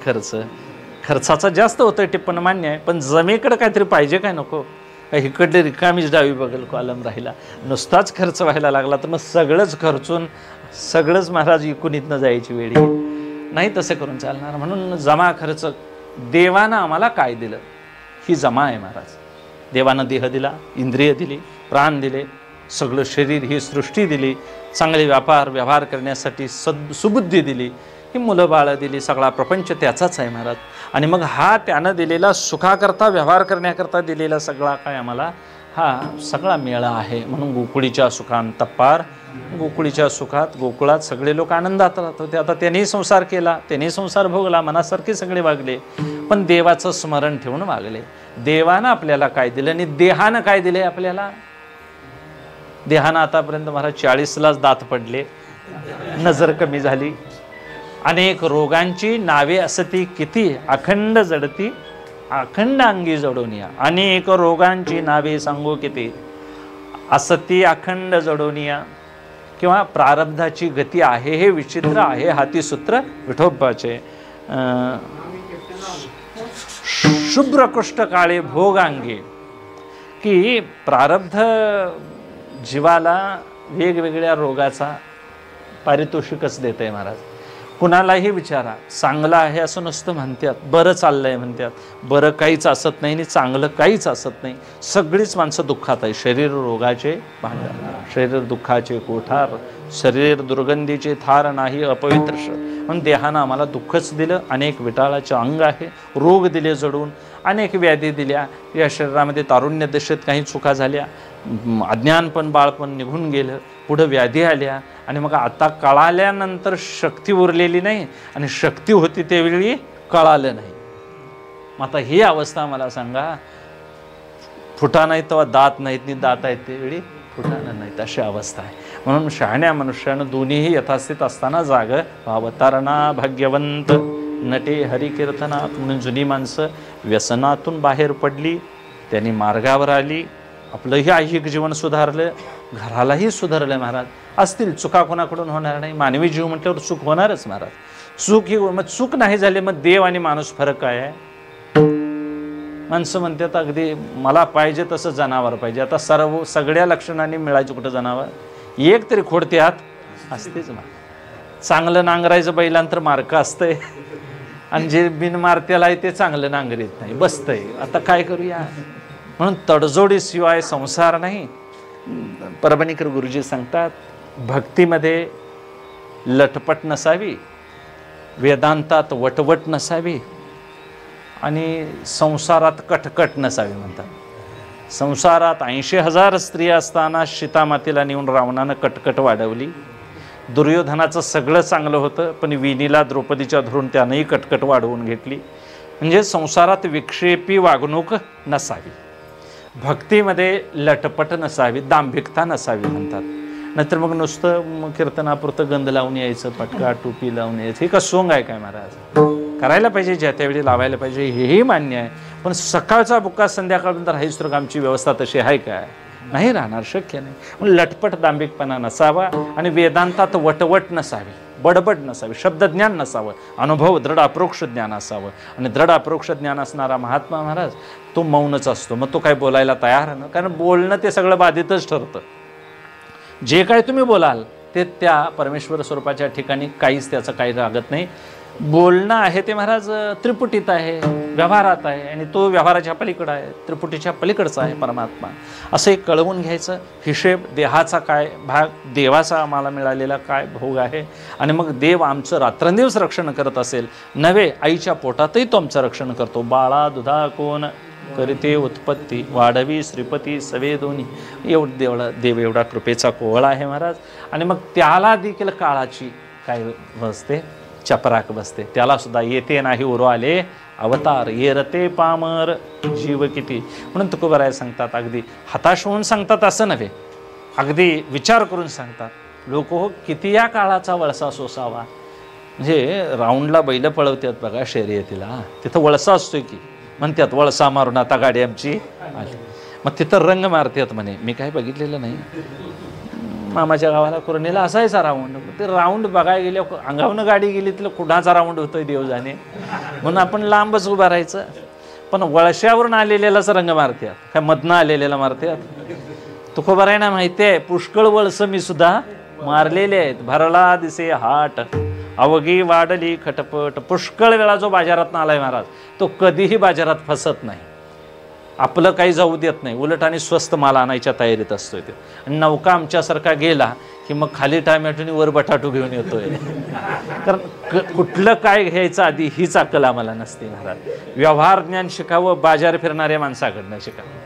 खर्चाचा जास्त होतोय टिप्पण मान्य आहे पण जमेकडे काहीतरी पाहिजे काय नको काय इकडले रिकामीच डावी बगल कॉलम राहिला नुसताच खर्च व्हायला लागला तर मग सगळंच खर्चून सगळंच महाराज इकून इथनं जायची वेळ नाही तसं करून चालणार म्हणून जमा खर्च देवानं आम्हाला काय दिलं ही जमा आहे महाराज देवानं देह दिला इंद्रिय दिली प्राण दिले सगळं शरीर ही सृष्टी दिली चांगले व्यवहार करण्यासाठी सुबुद्धी दिली ही मुलं बाळं दिली सगळा प्रपंच त्याचाच आहे महाराज आणि मग हा त्यानं दिलेला सुखाकरता व्यवहार करण्याकरता दिलेला सगळा काय आम्हाला हा सगळा मेळा आहे म्हणून गोकुळीच्या सुखांत पार गोकुळीच्या सुखात गोकुळात सगळे लोक आनंदात राहत होते आता त्यांनी संसार केला त्यांनी संसार भोगला मनासारखे सगळे वागले पण देवाचं स्मरण ठेवून वागले देवानं आपल्याला काय दिलं आणि देहानं काय दिले आपल्याला देहानं आतापर्यंत महाराज 40लाच दात पडले नजर कमी झाली अनेक रोगांची नावे असती किती अखंड जडती अखंड अंगी जडून या अनेक रोगांची नावे सांगू किती असती अखंड जडून या किंवा प्रारब्धाची गती आहे हे विचित्र आहे हाती सूत्र विठोबाचे शुभ्र कुष्ठ काळे भोगांगी की प्रारब्ध जीवाला वेगवेगळ्या रोगाचा पारितोषिकच देत आहे महाराज कुणालाही विचारा चांगलं आहे असं नुसतं म्हणतात बरं चाललंय म्हणतात बरं काहीच असत नाही आणि चांगलं काहीच असत नाही सगळीच माणसं दुःखात आहे शरीर रोगाचे भांडार शरीर दुःखाचे कोठार शरीर दुर्गंधीचे थार नाही अपवित्र म्हणून देहानं आम्हाला दुःखच दिलं अनेक विटाळाचे अंग आहे रोग दिले जडून अनेक व्याधी दिल्या या शरीरामध्ये तारुण्य दशेत काही चुका झाल्या अज्ञानपण बाळपण निघून गेलं पुढं व्याधी आल्या आणि मग आता कळाल्यानंतर शक्ती उरलेली नाही आणि शक्ती होती त्यावेळी कळालं नाही मग आता ही अवस्था मला सांगा फुटा नाही तेव्हा दात नाहीत नि दात आहेत त्यावेळी फुटाणं नाहीत अशी अवस्था आहे म्हणून शहाण्या मनुष्यानं दोन्हीही यथास्थित असताना जाग भावतारणा भाग्यवंत नटे हरिकीर्तनात म्हणून जुनी माणसं व्यसनातून बाहेर पडली त्यांनी मार्गावर आली आपलंही ऐहिक जीवन सुधारलं घरालाही सुधारलं महाराज असतील चुका कोणाकडून होणार नाही मानवी जीव म्हटल्यावर चूक होणारच महाराज चूक ही मग चूक नाही झाली मग देव आणि माणूस फरक काय आहे माणसं म्हणतात अगदी मला पाहिजे तसं जनावर पाहिजे आता सगळ्या लक्षणांनी मिळायचं कुठं जनावर एक तरी खोडते हात असतेच मग चांगलं नांगरायचं बैलांतर मार्क असतंय आणि जे बिन मारत्याला आहे ते चांगलं नांगरीत नाही बसतंय आता काय करूया म्हणून तडजोडीशिवाय संसार नाही परभणीकर गुरुजी सांगतात भक्तीमध्ये लटपट नसावी वेदांतात वटवट नसावी आणि संसारात कटकट नसावी म्हणतात। संसारात 80,000 स्त्रिया असताना सीतामातेला नेऊन रावणानं कटकट वाढवली। दुर्योधनाचं सगळं चांगलं होतं, पण विनीला द्रौपदीच्या धरून त्यानंही कटकट वाढवून घेतली। म्हणजे संसारात विक्षेपी वागणूक नसावी, भक्तीमध्ये लटपट नसावी, दांभिकता नसावी म्हणतात। नाहीतर मग नुसतं कीर्तनापुरतं गंध लावून यायचं, पटका टोपी लावून यायचं, हे का सोंग आहे काय महाराज? करायला पाहिजे, ज्या त्यावेळी लावायला पाहिजे, हेही मान्य आहे, पण सकाळचा बुक्का संध्याकाळपर्यंत राहायच तर आमची व्यवस्था तशी आहे काय? नाही राहणार, शक्य नाही। म्हणून लटपट दांभिकपणा नसावा आणि वेदांतात वटवट नसावी, बडबड नसावी, शब्दज्ञान नसावं, अनुभव दृढ अप्रोक्ष ज्ञान असावं। आणि दृढ अप्रोक्ष ज्ञान असणारा महात्मा महाराज तो मौनच असतो, मग तो काय बोलायला तयार ना, कारण बोलणं ते सगळं बाधितच ठरतं। जे काय तुम्ही बोलाल ते त्या परमेश्वर स्वरूपाच्या ठिकाणी काहीच त्याचं काही लागत नाही। बोलणं आहे ते महाराज त्रिपुटीत आहे, व्यवहारात आहे, आणि तो व्यवहाराच्या पलीकडं आहे, त्रिपुटीच्या पलीकडचा आहे परमात्मा, असं एक कळवून घ्यायचं। हिशेब देहाचा काय भाग, देवाचा आम्हाला मिळालेला काय भोग आहे, आणि मग देव आमचं रात्रंदिवस रक्षण करत असेल नव्हे, आईच्या पोटातही तो आमचं रक्षण करतो। बाळा दुधा कोण करीते उत्पत्ती, वाढवी श्रीपती सवे दोन्ही, देव एवढा कृपेचा कोहळा आहे महाराज। आणि मग त्याला देखील काळाची काय बसते, चपराक बसते, त्याला सुद्धा येते नाही उरो आले अवतार, येरते पामर जीव किती। म्हणून तुकोबराय सांगतात, अगदी हताश होऊन सांगतात असं नव्हे, अगदी विचार करून सांगतात। लोक हो किती या काळाचा वळसा सोसावा। म्हणजे राऊंडला बैल पळवतात बघा शर्यतीला, तिथं वळसा असतोय की, म्हणतात वळसा मारून आता गाडी आमची आली, मग तिथं रंग मारतात म्हणे। मी काय बघितलेलं नाही, मामाच्या गावाला कुरणीला असायचा राऊंड, ते राऊंड बघायला गेले, अंगावनं गाडी गेली तर कुणाचा राऊंड होतोय देव जाणे, म्हणून आपण लांबच उभा राहायचं। पण वळश्यावरून आलेल्यालाच रंग मारतात, काय मधनं आलेल्याला मारतात? तुकोबारायांना माहिती आहे, पुष्कळ वळस मी सुद्धा मारलेले आहेत। भरला दिसे हाट अवघी वाढली खटपट, पुष्कळ वेळा जो बाजारात आलाय महाराज तो कधीही बाजारात फसत नाही, आपलं काही जाऊ देत नाही, उलट आणि स्वस्त माल आणायच्या तयारीत असतोय ते। आणि नौका आमच्यासारखा गेला की मग खाली टॅमॅटोनी वर बटाटू घेऊन येतोय, कारण कुठलं काय घ्यायचं आधी हीच अक्कल आम्हाला नसते महाराज। व्यवहार ज्ञान शिकावं बाजार फिरणाऱ्या माणसाकडनं शिकावं,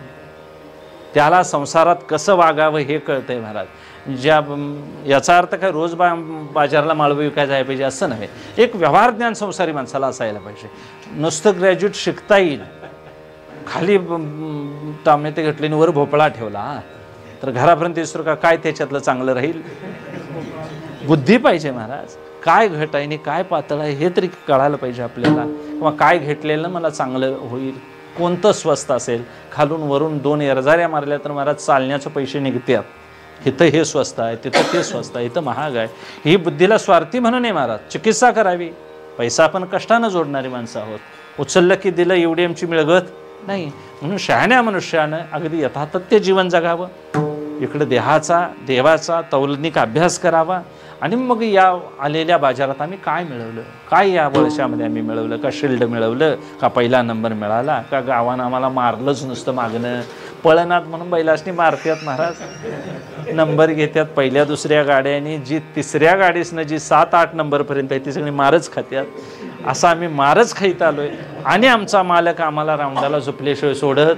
त्याला संसारात कसं वागावं हे कळतंय महाराज। याचा अर्थ काय रोज बाजारला माळव विकायला जायला पाहिजे असं नव्हे, एक व्यवहार ज्ञान संसारी माणसाला असायला पाहिजे। नुसतं ग्रॅज्युएट शिकता येईल, खाली टमाटे घेतले आणि वर भोपळा ठेवला तर घरापर्यंत येसर का काय त्याच्यातलं चांगलं राहील? बुद्धी पाहिजे महाराज, काय घट आहे आणि काय पातळ आहे हे तरी कळायला पाहिजे आपल्याला, किंवा काय घेतलेलं मला चांगलं होईल, कोणतं स्वस्त असेल। खालून वरून 2 एरझाऱ्या मारल्या तर महाराज चालण्याचे पैसे निघतात, इथं हे स्वस्त आहे तिथं ते स्वस्त आहे, इथं महाग आहे, ही बुद्धीला स्वार्थी म्हणून आहे महाराज। चिकित्सा करावी, पैसा आपण कष्टानं जोडणारी माणसं आहोत, उचललं की दिलं एवढी आमची मिळगत नाही। म्हणून शहाण्या मनुष्यानं अगदी यथातथ्य जीवन जगावं, इकडे देहाचा देवाचा तौलनिक अभ्यास करावा, आणि मग या आलेल्या बाजारात आम्ही काय मिळवलं, काय या वर्षामध्ये आम्ही मिळवलं, का शिल्ड मिळवलं, का पहिला नंबर मिळाला, का गावानं आम्हाला मारलंच नुसतं मागणं, पळनात म्हणून बैलासनी मारतात महाराज, नंबर घेतात पहिल्या दुसऱ्या गाड्यानी, जी तिसऱ्या गाडीसनं जी 7-8 नंबरपर्यंत आहे ती सगळी मारच खात्यात, असं आम्ही मारच खाईत आलोय। आणि आमचा मालक आम्हाला राऊंडाला झोपल्याशिवाय सोडत,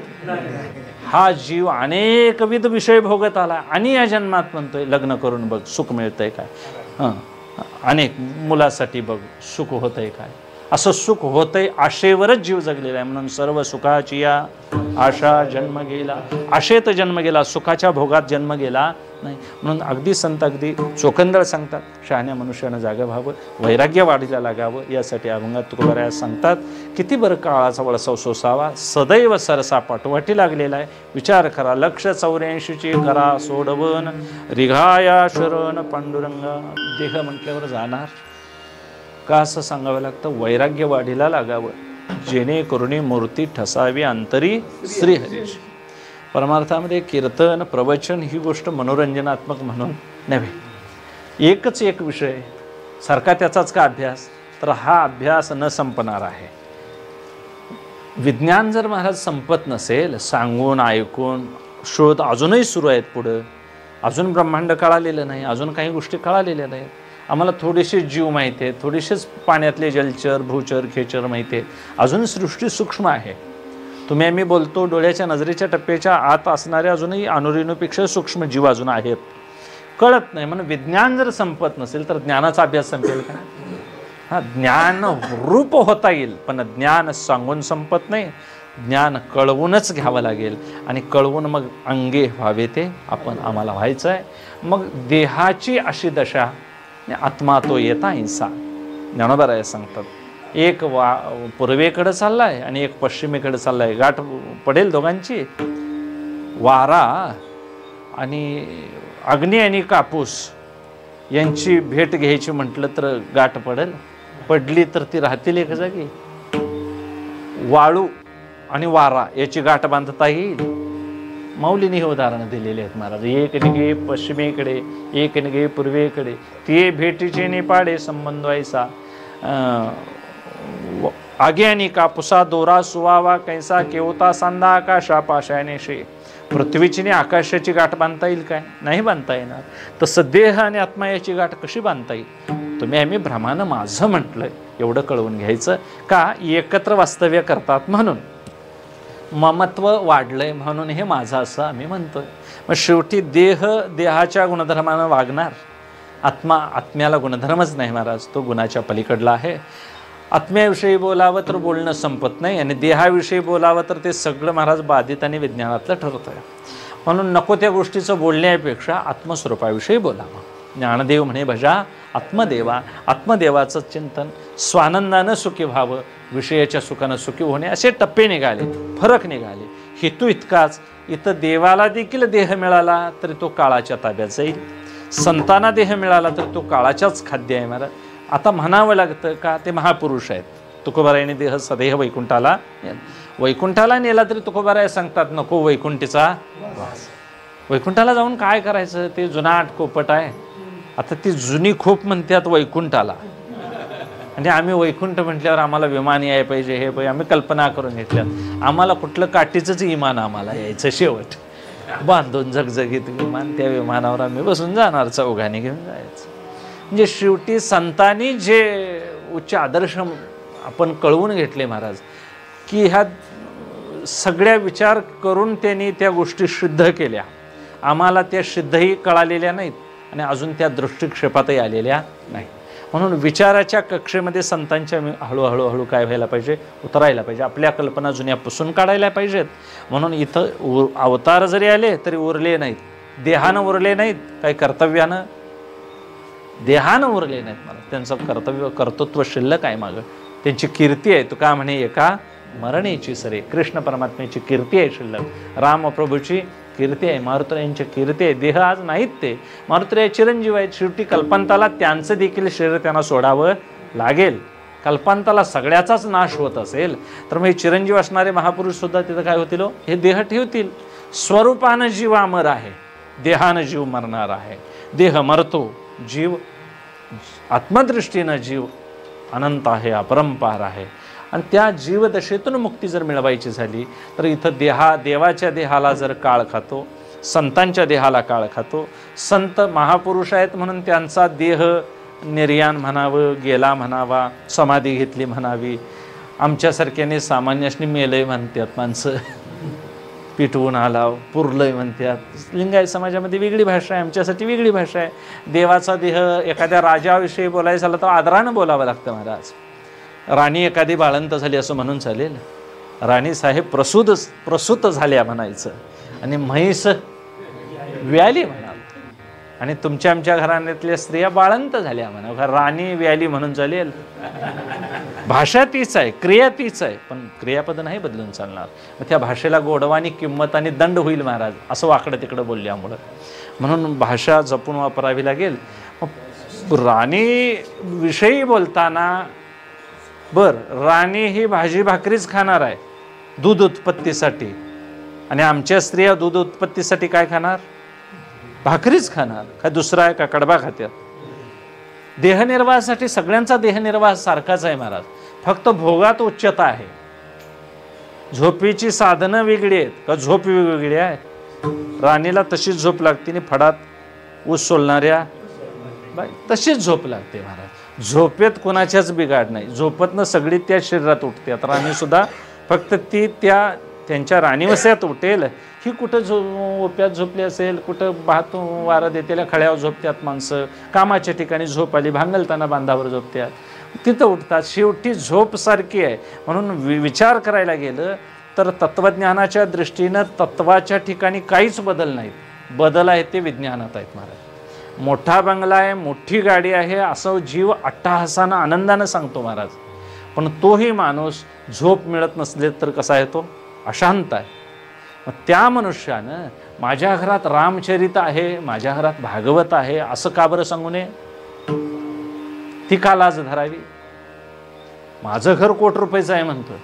हा जीव अनेकविध विषय भोगत आला, आणि या जन्मात म्हणतोय लग्न करून बघ सुख मिळतंय काय, अनेक मुलासाठी बघ सुख होतंय काय, असं सुख होतंय आशेवरच जीव जगलेला आहे। म्हणून सर्व सुखाची या आशा जन्म गेला, आशेत जन्म गेला, सुखाच्या भोगात जन्म गेला नाही। म्हणून अगदी संत अगदी चोखंदळ सांगतात, शहाण्या मनुष्यानं जागं व्हावं, वैराग्य वाढीला लागावं, यासाठी अभंगात तुकोबाराया सांगतात, किती बरं काळाचा वळसा सोसावा, सदैव सरसा पाठवाटी लागलेला आहे। विचार करा, लक्ष 84ची करा सोडवन, रिघाया शरण पांडुरंगा, देह म्हटल्यावर जाणार का असं सांगावं लागतं, वैराग्य वाढीला लागावं, जेणेकरून मूर्ती ठसावी अंतरी श्रीहरीची। परमार्थामध्ये कीर्तन प्रवचन ही गोष्ट मनोरंजनात्मक म्हणून नव्हे, एकच एक विषय सारखा त्याचाच का अभ्यास, तर हा अभ्यास न संपणार आहे। विज्ञान जर महाराज संपत नसेल, सांगून ऐकून शोध अजूनही सुरू आहेत पुढं, अजून ब्रह्मांड कळालेलं नाही, अजून काही गोष्टी कळालेल्या नाहीत, आम्हाला थोडेसे जीव माहिती आहेत, थोडेसेच पाण्यातले जलचर भूचर खेचर माहिती आहेत. अजून सृष्टी सूक्ष्म आहे. तुम्ही आम्ही बोलतो डोळ्याच्या नजरेच्या टप्प्याच्या आत असणारे अजूनही अणुरेणूपेक्षा सूक्ष्म जीव अजून आहेत, कळत नाही. म्हणून विज्ञान जर संपत नसेल तर ज्ञानाचा अभ्यास संपेल का? हा, ज्ञान रूप होता येईल, पण ज्ञान सांगून संपत नाही. ज्ञान कळवूनच घ्यावं लागेल आणि कळवून मग अंगे व्हावे ते आपण आम्हाला व्हायचं आहे. मग देहाची अशी दशा, आत्मा तो येता हिंसा ज्ञानोबा सांगतात. एक पूर्वेकडे चाललाय आणि एक पश्चिमेकडे चाललाय, गाठ पडेल दोघांची. वारा आणि अग्नी आणि कापूस यांची भेट घ्यायची म्हटलं तर गाठ पडेल, पडली तर ती राहतील एक जागी. वाळू आणि वारा याची गाठ बांधता येईल. माऊलीने हे उदाहरणं दिलेले आहेत महाराज. एक निघे पश्चिमेकडे, एक निघे पूर्वेकडे, ते भेटीचे निपाडे संबंध व्हायचा. आगे आणि कापुसा दोरा सुवावा कैसा केवता सांदा आकाशा पाशाने शे. पृथ्वीची आकाशाची गाठ बांधता येईल काय? नाही बांधता येणार. तसं देह आणि आत्मा याची गाठ कशी बांधता येईल? तुम्ही आम्ही भ्रमानं माझं म्हटलंय एवढं कळवून घ्यायचं. का? एकत्र वास्तव्य करतात म्हणून, ममत्व वाढलंय म्हणून हे माझं असं आम्ही म्हणतोय. मग शेवटी देह देहाच्या गुणधर्मानं वागणार, आत्मा आत्म्याला गुणधर्मच नाही महाराज, तो गुणाच्या पलीकडला आहे. आत्म्याविषयी बोलावं तर बोलणं संपत नाही आणि देहाविषयी बोलावं तर ते सगळं महाराज बाधित आणि विज्ञानातलं ठरत आहे. म्हणून नको त्या गोष्टीचं बोलण्यापेक्षा आत्मस्वरूपाविषयी बोलावं. ज्ञानदेव म्हणे भजा आत्मदेवा. आत्मदेवाचं चिंतन, स्वानंदानं सुखी व्हावं, विषयाच्या सुखानं सुखी होणे, असे टप्पे निघाले, फरक निघाले. हेतू इतकाच, इथं देवाला देखील देह मिळाला तरी तो काळाच्या ताब्यात जाईल, संतांना देह मिळाला तर तो काळाच्याच खाद्य आहे महाराज. आता म्हणावं लागतं का ते महापुरुष आहेत. तुकोबारायाने देह सदेह वैकुंठाला नेला तरी तुकोबाराय सांगतात नको वैकुंठीचा वास. वैकुंठाला जाऊन काय करायचं? ते जुनाट कोपट आहे. आता ती जुनी खोप म्हणतात वैकुंठाला, आणि आम्ही वैकुंठ म्हटल्यावर आम्हाला विमान याय पाहिजे, हे पाहिजे, आम्ही कल्पना करून घेतल्यात. आम्हाला कुठलं काठीचंच विमान आम्हाला यायचं, शेवट बांधून झगझगीत विमान, त्या विमानावर आम्ही बसून जाणार, चौघाने घेऊन जायचं. म्हणजे शेवटी संतांनी जे उच्च आदर्श आपण कळवून घेतले महाराज, की ह्या सगळ्या विचार करून त्यांनी त्या गोष्टी सिद्ध केल्या. आम्हाला त्या सिद्धही कळालेल्या नाहीत आणि अजून त्या दृष्टिक्षेपातही आलेल्या नाही. म्हणून विचाराच्या कक्षेमध्ये संतांच्या हळूहळू काय व्हायला पाहिजे? उतरायला पाहिजे. आपल्या कल्पना जुन्या पुसून काढायला पाहिजेत. म्हणून इथं अवतार जरी आले तरी उरले नाहीत, देहानं उरले नाहीत, काही कर्तव्यानं देहानं उरले नाहीत. मला त्यांचं कर्तृत्व शिल्लक आहे मागं, त्यांची कीर्ती आहे. तुका म्हणे एका मरणेची सरे. कृष्ण परमात्म्याची कीर्ती आहे शिल्लक, रामप्रभूची कीर्ती आहे, मारुतीरायांची कीर्ती आहे. देह आज नाहीत, ते मारुतीराय चिरंजीव आहेत. शेवटी कल्पांताला त्यांचं देखील शरीर त्यांना सोडावं लागेल. कल्पांताला सगळ्याचाच नाश होत असेल तर मग हे चिरंजीव असणारे महापुरुष सुद्धा तिथं काय होतील? हे देह ठेवतील. स्वरूपानं जीव अमर आहे, देहानं जीव मरणार आहे. देह मरतो, जीव आत्मदृष्टीनं जीव अनंत आहे, अपरंपार आहे. आणि त्या जीवदशेतून मुक्ती जर मिळवायची झाली तर इथं देवाच्या देहाला जर काळ खातो, संतांच्या देहाला काळ खातो. संत महापुरुष आहेत म्हणून त्यांचा देह निर्याण म्हणावं, गेला म्हणावा, समाधी घेतली म्हणावी. आमच्यासारख्याने सामान्यासनी मेलय म्हणतात माणसं, पिटवून आलाव, पुरलंय म्हणतात. लिंगायत समाजामध्ये वेगळी भाषा आहे, आमच्यासाठी वेगळी भाषा आहे. देवाचा देह एखाद्या राजाविषयी बोलायचं झालं तर आदरानं बोलावं लागतं महाराज. राणी एखादी बाळंत झाली असं म्हणून चालेल? राणी साहेब प्रसूत झाल्या म्हणायचं, आणि म्हैस व्याली म्हणाल. आणि तुमच्या आमच्या घराण्यातल्या स्त्रिया बाळंत झाल्या म्हणा, राणी व्याली म्हणून चालेल? भाषा तीच आहे, क्रिया तीच आहे, पण क्रियापद नाही बदलून चालणार. मग त्या भाषेला गोडवानी किंमत आणि दंड होईल महाराज, असं वाकडं तिकडं बोलल्यामुळं. म्हणून भाषा जपून वापरावी लागेल. राणी विषयी बोलताना राणी ही भाजी भाकरीच खाणार आहे दूध उत्पत्तीसाठी, आणि आमच्या स्त्रिया दूध उत्पत्तीसाठी काय खाणार? भाकरीच खाणार. काय दुसरा आहे का? कडबा खात्यात. देहनिर्वाहासाठी सगळ्यांचा देहनिर्वाह सारखाच आहे महाराज, फक्त भोगात उच्चता आहे. झोपेची साधनं वेगळी आहेत का झोप वेगवेगळी आहे? राणीला तशीच झोप लागते आणि फडात ऊस सोलणाऱ्या तशीच झोप लागते महाराज. झोपेत कोणाच्याच बिघाड नाही. झोपतनं सगळी त्या शरीरात उठते. तर आम्ही सुद्धा फक्त ती त्यांच्या राणीवस्यात उठेल. ही कुठं ओप्यात झोपली असेल, कुठं भात वारं देतेल्या खळ्यावर झोपत्यात माणसं, कामाच्या ठिकाणी झोप आली, भांगलताना बांधावर झोपत्यात, तिथं उठतात. शेवटी झोप सारखी आहे. म्हणून विचार करायला गेलं तर तत्वज्ञानाच्या दृष्टीनं तत्वाच्या ठिकाणी काहीच बदल नाहीत. बदल आहे ते विज्ञानात आहेत महाराज. मोठा बंगला आहे, मोठी गाडी आहे असं जीव अट्टहासानं आनंदानं सांगतो महाराज. पण तोही माणूस झोप मिळत नसले तर कसा आहे, तो अशांत आहे. मग त्या मनुष्यानं माझ्या घरात रामचरित आहे, माझ्या घरात भागवत आहे असं का बरं सांगू नये? ती का लाज धरावी? माझं घर कोटी रुपयाचं आहे म्हणतो,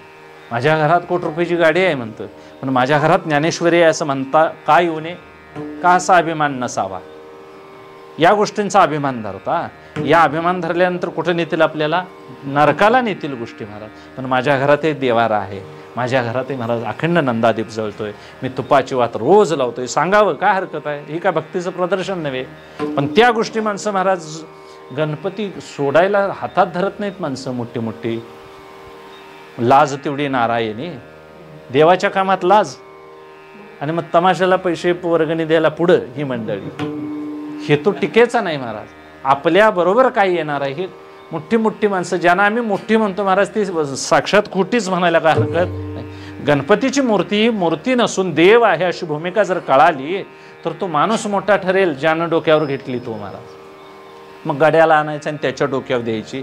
माझ्या घरात कोटी रुपयाची गाडी आहे म्हणतो, पण माझ्या घरात ज्ञानेश्वरी आहे असं म्हणता का येऊ नये? का असा अभिमान नसावा? या गोष्टींचा अभिमान धरता. या अभिमान धरल्यानंतर कुठं नेतील? आपल्याला नरकाला नेतील गोष्टी महाराज. पण माझ्या घरातही देवारा आहे, माझ्या घरातही महाराज अखंड नंदादीप जळतोय, मी तुपाची वात रोज लावतोय. सांगावं काय हरकत आहे? ही काय भक्तीचं प्रदर्शन नव्हे. पण त्या गोष्टी माणसं महाराज गणपती सोडायला हातात धरत नाहीत माणसं. मोठी मोठी लाज तेवढी नारायणी, देवाच्या कामात लाज, आणि मग तमाशाला पैसे वर्गणी द्यायला पुढं ही मंडळी. हे तो टिकेचा नाही महाराज. आपल्या बरोबर काय येणार आहे? हे मोठी मोठी माणसं ज्यांना आम्ही मोठी म्हणतो महाराज, ती साक्षात खोटीच म्हणायला काय हरकत नाही. गणपतीची मूर्ती ही मूर्ती नसून देव आहे अशी भूमिका जर कळाली तर तो माणूस मोठा ठरेल ज्यानं डोक्यावर घेतली तो महाराज. मग गड्याला आणायचं आणि त्याच्या डोक्यावर द्यायची.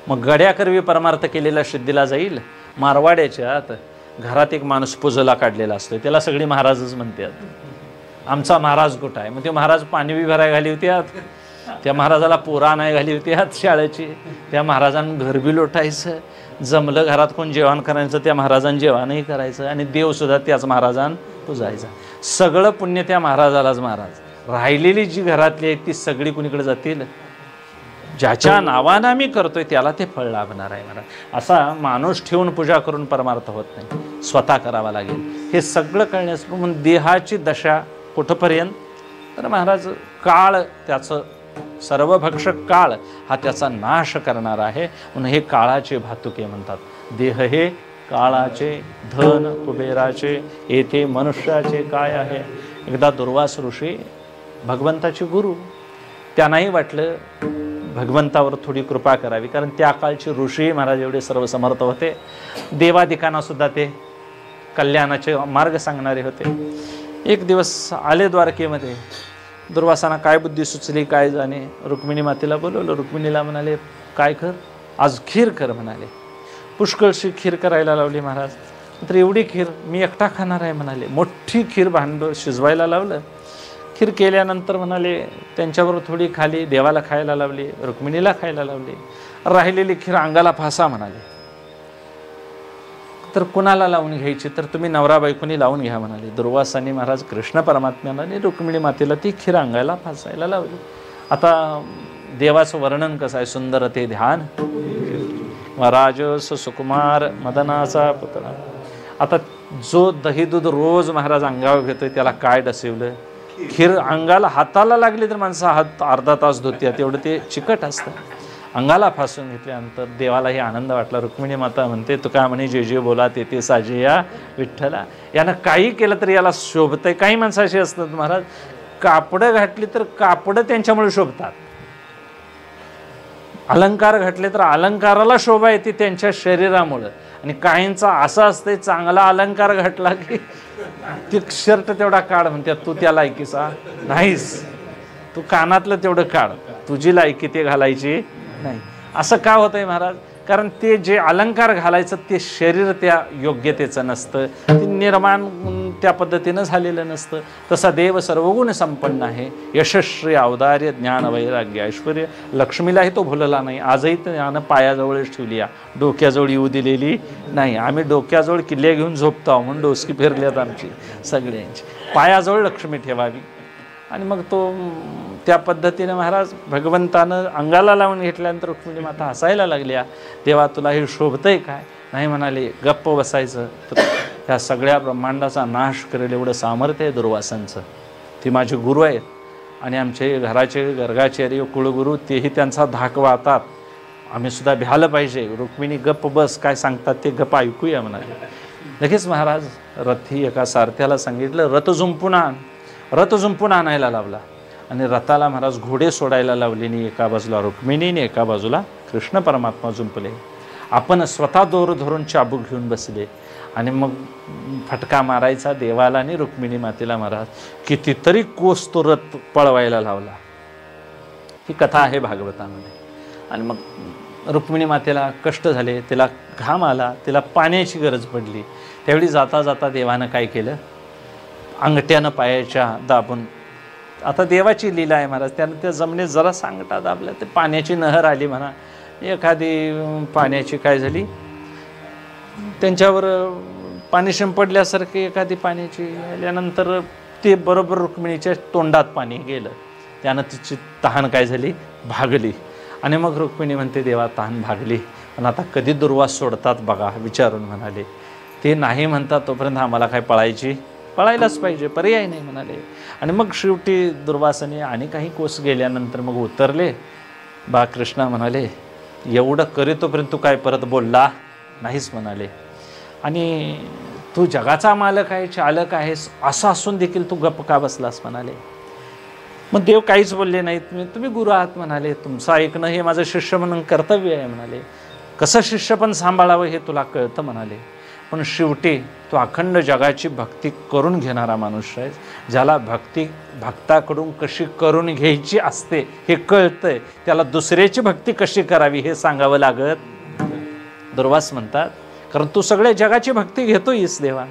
मग गड्याकरवी परमार्थ केलेला सिद्धीला जाईल. मारवाड्याच्यात घरात एक माणूस पूजेला काढलेला असतो, त्याला सगळी महाराजच म्हणतात. आमचा महाराज कुठं आहे? मग ते महाराज पाणी बी भराय घाली होती, त्या महाराजाला पोरा नाही घाली होती शाळेची, त्या महाराजांनी घर बी लोटायचं, जमलं घरात कोण जेवण करायचं त्या महाराजांनी जेवणही करायचं, आणि देवसुद्धा त्याच महाराजांना पूजायचा. सगळं पुण्य त्या महाराजालाच. महाराज राहिलेली जी घरातली आहेत ती सगळी कुणीकडे जातील? ज्याच्या नावानं आम्ही करतोय त्याला ते फळ लाभणार आहे महाराज. असा माणूस ठेवून पूजा करून परमार्थ होत नाही, स्वतः करावा लागेल. हे सगळं कळण्यास म्हणून देहाची दशा कुठपर्यंत? तर महाराज काळ त्याचं सर्वभक्षक काळ हा त्याचा नाश करणार आहे. म्हणून हे काळाचे भातुके म्हणतात. देह हे काळाचे, धन कुबेराचे, येथे मनुष्याचे काय आहे. एकदा दुर्वास ऋषी भगवंताचे गुरु, त्यांनाही वाटलं भगवंतावर थोडी कृपा करावी, कारण त्या काळचे ऋषी महाराज एवढे सर्वसमर्थ होते. देवादिकांना सुद्धा ते कल्याणाचे मार्ग सांगणारे होते. एक दिवस आले द्वारकेमध्ये. दुर्वासांना काय बुद्धी सुचली काय जाणे. रुक्मिणी मातेला बोलवलं. रुक्मिणीला म्हणाले काय कर, आज खीर कर म्हणाले. पुष्कळशी खीर करायला लावली महाराज. तर एवढी खीर मी एकटा खाणार आहे म्हणाले. मोठी खीर भांड शिजवायला लावलं. खीर केल्यानंतर म्हणाले त्यांच्याबरोबर थोडी खाली देवाला खायला लावली, रुक्मिणीला खायला लावली. राहिलेली खीर अंगाला फासा म्हणाले. तर कुणाला लावून घ्यायची? तर तुम्ही नवरा बायकोनी लावून घ्या म्हणाले. दुर्वासांनी महाराज कृष्ण परमात्म्याला आणि रुक्मिणी मातेला ती खीर अंगाला फासायला लावली. आता देवाचं वर्णन कसं आहे? सुंदर ते ध्यान राजस सुकुमार मदनाचा पुतळा. आता जो दही दूध रोज महाराज अंगावर घेतोय त्याला काय डसवलं? खीर अंगाला हाताला लागली तर माणसं हात अर्धा तास धुत्यात, एवढं ते चिकट असतं. अंगाला फासून घेतल्यानंतर देवालाही आनंद वाटला. रुक्मिणी माता म्हणते तू काय म्हणे जे जे बोला ते ते साजे या विठ्ठला. यानं काही केलं तरी याला शोभतंय. काही माणसं अशी असतात महाराज, कापडं घातली तर कापडं त्यांच्यामुळे शोभतात, अलंकार घातले तर अलंकाराला शोभा येते त्यांच्या शरीरामुळं. आणि काहींचा असं असतंय चांगला अलंकार घातला की ते शर्ट तेवढा काढ म्हणतात, तू त्या लायकीचा नाहीस, तू कानातलं तेवढं काढ, तुझी लायकी ते घालायची नाही. असं का होतंय महाराज? कारण ते जे अलंकार घालायचं ते शरीर त्या योग्यतेचं नसतं, ते निर्माण त्या पद्धतीनं झालेलं नसतं. तसा देव सर्वगुण संपन्न आहे, यशस्वी औदार्य ज्ञान वैराग्य ऐश्वर्य. लक्ष्मीलाही तो भुलला नाही. आजही त्यानं पायाजवळच ठेवली आहे, डोक्याजवळ येऊ दिलेली नाही. आम्ही डोक्याजवळ किल्ले घेऊन झोपतो म्हणून डोसकी फिरल्यात आमची सगळ्यांची. पायाजवळ लक्ष्मी ठेवावी. आणि मग तो त्या पद्धतीने महाराज भगवंतानं अंगाला लावून घेतल्यानंतर रुक्मिणी माता हसायला लागल्या. देवा तुला हे शोभतंय काय? नाही म्हणाले. गप्प बसायचं तर ह्या सगळ्या ब्रह्मांडाचा नाश करेल एवढं सामर्थ्य आहे दुर्वासांचं. ती माझे गुरु आहेत आणि आमचे घराचे गर्गाचार्य कुळगुरू तेही त्यांचा धाक वाहतात. आम्ही सुद्धा भ्यालं पाहिजे. रुक्मिणी गप्प बस, काय सांगतात ते गप्प ऐकूया म्हणाले. लगेच महाराज रथी एका सारथ्याला सांगितलं, रथ जुंपून आण. रथ जुंपून आणायला लावला आणि रथाला महाराज घोडे सोडायला लावले. एका बाजूला रुक्मिणीने एका बाजूला कृष्ण परमात्मा जुंपले. आपण स्वतः दोर धरून चाबूक घेऊन बसले आणि मग फटका मारायचा देवाला आणि रुक्मिणी मातेला. महाराज कितीतरी कोस तो रथ पळवायला लावला. ही कथा आहे भागवतामध्ये. आणि मग रुक्मिणी मातेला कष्ट झाले, तिला घाम आला, तिला पाण्याची गरज पडली. त्यावेळी जाता जाता देवानं काय केलं, अंगठ्यानं पायाच्या दाबून, आता देवाची लीला आहे महाराज, त्यानं त्या जमिनीत जरा सांगटा दाबल्या ते पाण्याची नहर आली म्हणा. एखादी पाण्याची काय झाली, त्यांच्यावर पाणी शिंपडल्यासारखी एखादी पाण्याची आल्यानंतर ते बरोबर रुक्मिणीच्या तोंडात पाणी गेलं. त्यानं तिची तहान काय झाली, भागली. आणि मग रुक्मिणी म्हणते, देवा तहान भागली, पण आता कधी दुर्वास सोडतात बघा विचारून म्हणाले. ते नाही म्हणतात तोपर्यंत आम्हाला काय पळायलाच पाहिजे, पर्याय नाही म्हणाले. आणि मग शेवटी दुर्वासाने आणि काही कोस गेल्यानंतर मग उतरले. बा कृष्णा म्हणाले, एवढं करीतोपर्यंत तू काय परत बोलला नाहीच म्हणाले. आणि तू जगाचा मालक आहे, चालक आहेस, असं असून देखील तू गप्प का बसलास म्हणाले. मग देव काहीच बोलले नाहीत. तुम्ही गुरु आहात म्हणाले, तुमचं ऐकणं हे माझं शिष्य म्हणून कर्तव्य आहे म्हणाले. कसं शिष्य पण सांभाळावं हे तुला कळतं म्हणाले. पण शेवटी तो अखंड जगाची भक्ती करून घेणारा माणूस आहे, ज्याला भक्ताकडून कशी करून घ्यायची असते हे कळतंय, त्याला दुसऱ्याची भक्ती कशी करावी हे सांगावं लागत. दुर्वास म्हणतात, कारण तू सगळ्या जगाची भक्ती घेतोयस देवा,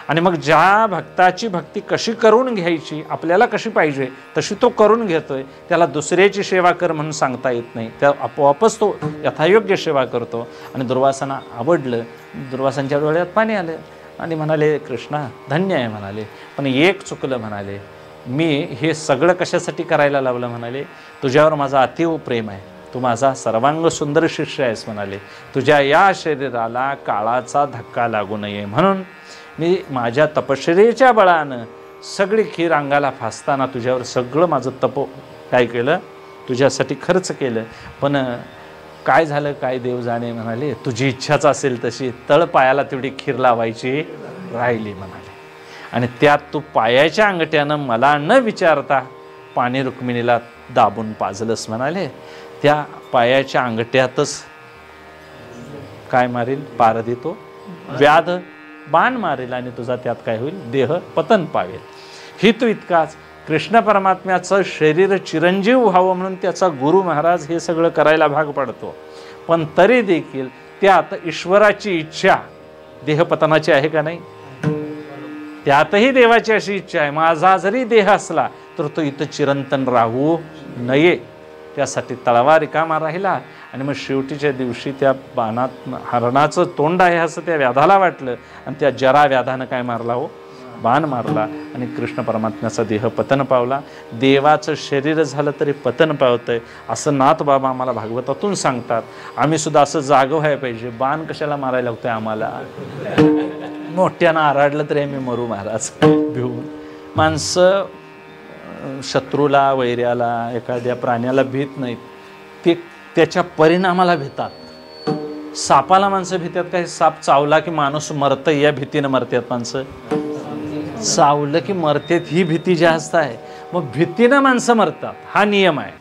आणि मग ज्या भक्ताची भक्ती कशी करून घ्यायची, आपल्याला कशी पाहिजे तशी तो करून घेतोय, त्याला दुसऱ्याची सेवा कर म्हणून सांगता येत नाही. त्या आपोआपच तो यथायोग्य सेवा करतो. आणि दुर्वासांना आवडलं. दुर्वासांच्या डोळ्यात पाणी आलं आणि म्हणाले, कृष्णा धन्य आहे म्हणाले, पण एक चुकलं म्हणाले, मी हे सगळं कशासाठी करायला लावलं म्हणाले, तुझ्यावर माझा अतीव प्रेम आहे, तू माझा सर्वांग सुंदर शिष्य आहेस म्हणाले, तुझ्या या शरीराला काळाचा धक्का लागू नये म्हणून मी माझ्या तपश्चर्येच्या बळानं सगळी खीर अंगाला फासताना तुझ्यावर सगळं माझं काय केलं, तुझ्यासाठी खर्च केलं. पण काय झालं काय देव जाणे म्हणाले, तुझी इच्छाच असेल तशी तळपायाला तेवढी खीर लावायची राहिली म्हणाले. आणि त्यात तू पायाच्या अंगठ्यानं मला न विचारता पाणी रुक्मिणीला दाबून पाजलंस म्हणाले. त्या पायाच्या अंगठ्यातच काय मारील, पार देतो व्याध बाण मारेल आणि तुझा त्यात काय होईल, देह पतन पावेल. ही तू इतकाच कृष्ण परमात्म्याचं शरीर चिरंजीव व्हावं म्हणून त्याचा गुरु महाराज हे सगळं करायला भाग पडतो. पण तरी देखील त्यात ईश्वराची इच्छा देहपतनाची आहे का नाही, त्यातही देवाची अशी इच्छा आहे, माझा जरी देह असला तर तो इथं चिरंतन राहू नये. त्यासाठी तळवा रिकामा राहिला. आणि मग शेवटीच्या दिवशी त्या बाणात हरणाचं तोंड आहे असं त्या व्याधाला वाटलं आणि त्या जरा व्याधानं काय मारला, हो बाण मारला आणि कृष्ण परमात्म्याचा देह पतन पावला. देवाचं शरीर झालं तरी पतन पावतंय असं नाथ बाबा आम्हाला भागवतातून सांगतात. आम्ही सुद्धा असं जागं व्हायला पाहिजे. बाण कशाला मारायला लागतोय आम्हाला, मोठ्यानं आराडलं तरी आम्ही मरू महाराज भिवून. माणसं शत्रूला, वैऱ्याला, एखाद्या प्राण्याला भीत नाहीत, ते त्याच्या परिणामाला भीतात. सापाला माणसं भीतात काय, साप चावला की माणूस मरतं या भीतीनं मरतात माणसं, चावलं की मरतात ही भीती जास्त आहे. मग भीतीनं माणसं मरतात हा नियम आहे.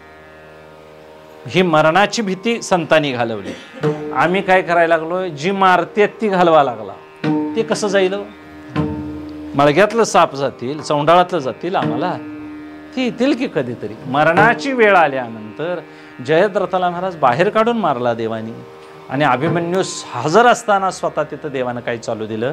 ही मरणाची भीती संतांनी घालवली. आम्ही काय करायला लागलो, जी मारतात ती घालवा लागला. ते कसं जाईल, मळग्यातलं साप जातील, चौंडाळातलं जातील, आम्हाला ती येतील की कधीतरी. मरणाची वेळ आल्यानंतर जयद्रथाला महाराज बाहेर काढून मारला देवानी. आणि अभिमन्यू हजर असताना स्वतः तिथं देवानं काही चालू दिलं,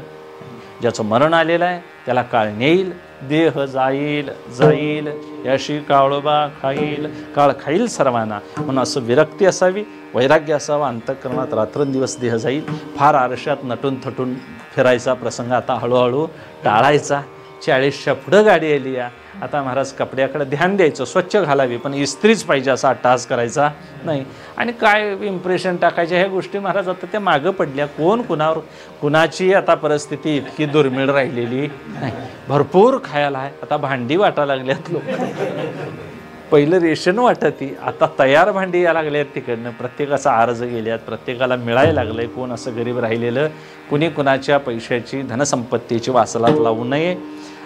ज्याचं मरण आलेलं आहे त्याला काळ नेईल, देह जाईल जाईल, याशी काळोबा खाईल, काळ खाईल सर्वांना. म्हणून असं विरक्ती असावी, वैराग्य असावा, अंतःकरणात रात्रंदिवस देह जाईल. फार आरशात नटून थटून फिरायचा प्रसंग आता हळूहळू टाळायचा. 40च्या पुढं गाडी आली या, आता महाराज कपड्याकडे ध्यान द्यायचं, स्वच्छ घालावी, पण इस्त्रीच पाहिजे असा अट्टहास करायचा नाही. आणि काय इम्प्रेशन टाकायच्या ह्या गोष्टी महाराज आता त्या मागं पडल्या. कोण कुणावर, कुणाची आता परिस्थिती इतकी दुर्मिळ राहिलेली नाही. भरपूर खायला आहे, आता भांडी वाटायला लागल्यात लोक. पहिलं रेशन वाटती, आता तयार भांडी या लागल्यात तिकडनं, प्रत्येकाचा अर्ज गेल्यात, प्रत्येकाला मिळायला लागलंय. कोण असं गरीब राहिलेलं, कुणी कुणाच्या पैशाची धनसंपत्तीची वासलात लावू नये.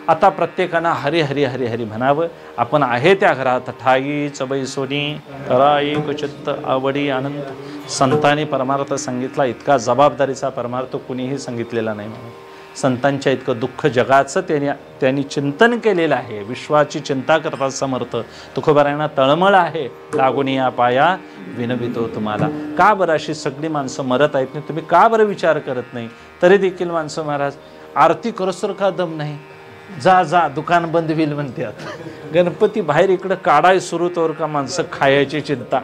आता प्रत्येकानं हरी हरी हरी हरी म्हणावं. आपण आहे त्या घरात ठाई चबई सोनी करा एक चित्त आवडी आनंद. संतांनी परमार्थ सांगितला, इतका जबाबदारीचा परमार्थ कुणीही सांगितलेला नाही. संतांच्या इतकं दुःख जगाचं त्यांनी चिंतन केलेलं आहे. विश्वाची चिंता करतात समर्थ. तुकोबारायांना तळमळ आहे, लागून या पाया विनवितो तुम्हाला. का बरं अशी सगळी माणसं मरत आहेत नाही, तुम्ही का बरं विचार करत नाही? तरी देखील माणसं महाराज आरती करोसर का दम नाही, जा जा दुकान बंद होईल म्हणतात. गणपती बाहेर इकडं काढाय सुरू तोवर का माणसं खायची चिंता.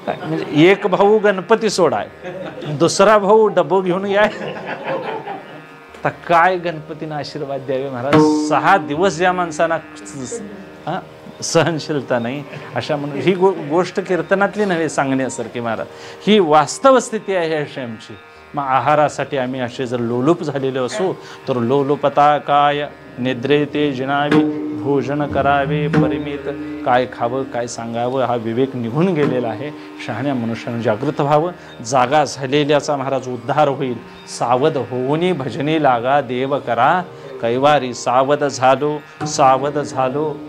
म्हणजे एक भाऊ गणपती सोडाय, दुसरा भाऊ डबो घेऊन याय. आता काय गणपतीनं आशीर्वाद द्यावे महाराज. 6 दिवस ज्या माणसांना सहनशीलता नाही, अशा म्हणून ही गोष्ट कीर्तनातली नव्हे सांगण्यासारखी महाराज, ही वास्तव स्थिती आहे अशी आमची. मग आहारासाठी आम्ही असे जर लोलूप झालेलो असू तर लोलुपता काय निद्रे ते जिणावी, भोजन करावे परिमित. काय खावं काय सांगावं हा विवेक निघून गेलेला आहे. शहाण्या मनुष्यानं जागृत व्हावं. जागा झालेल्याचा महाराज उद्धार होईल. सावध होऊनी भजनी लागा देव करा, कैवारी सावध झालो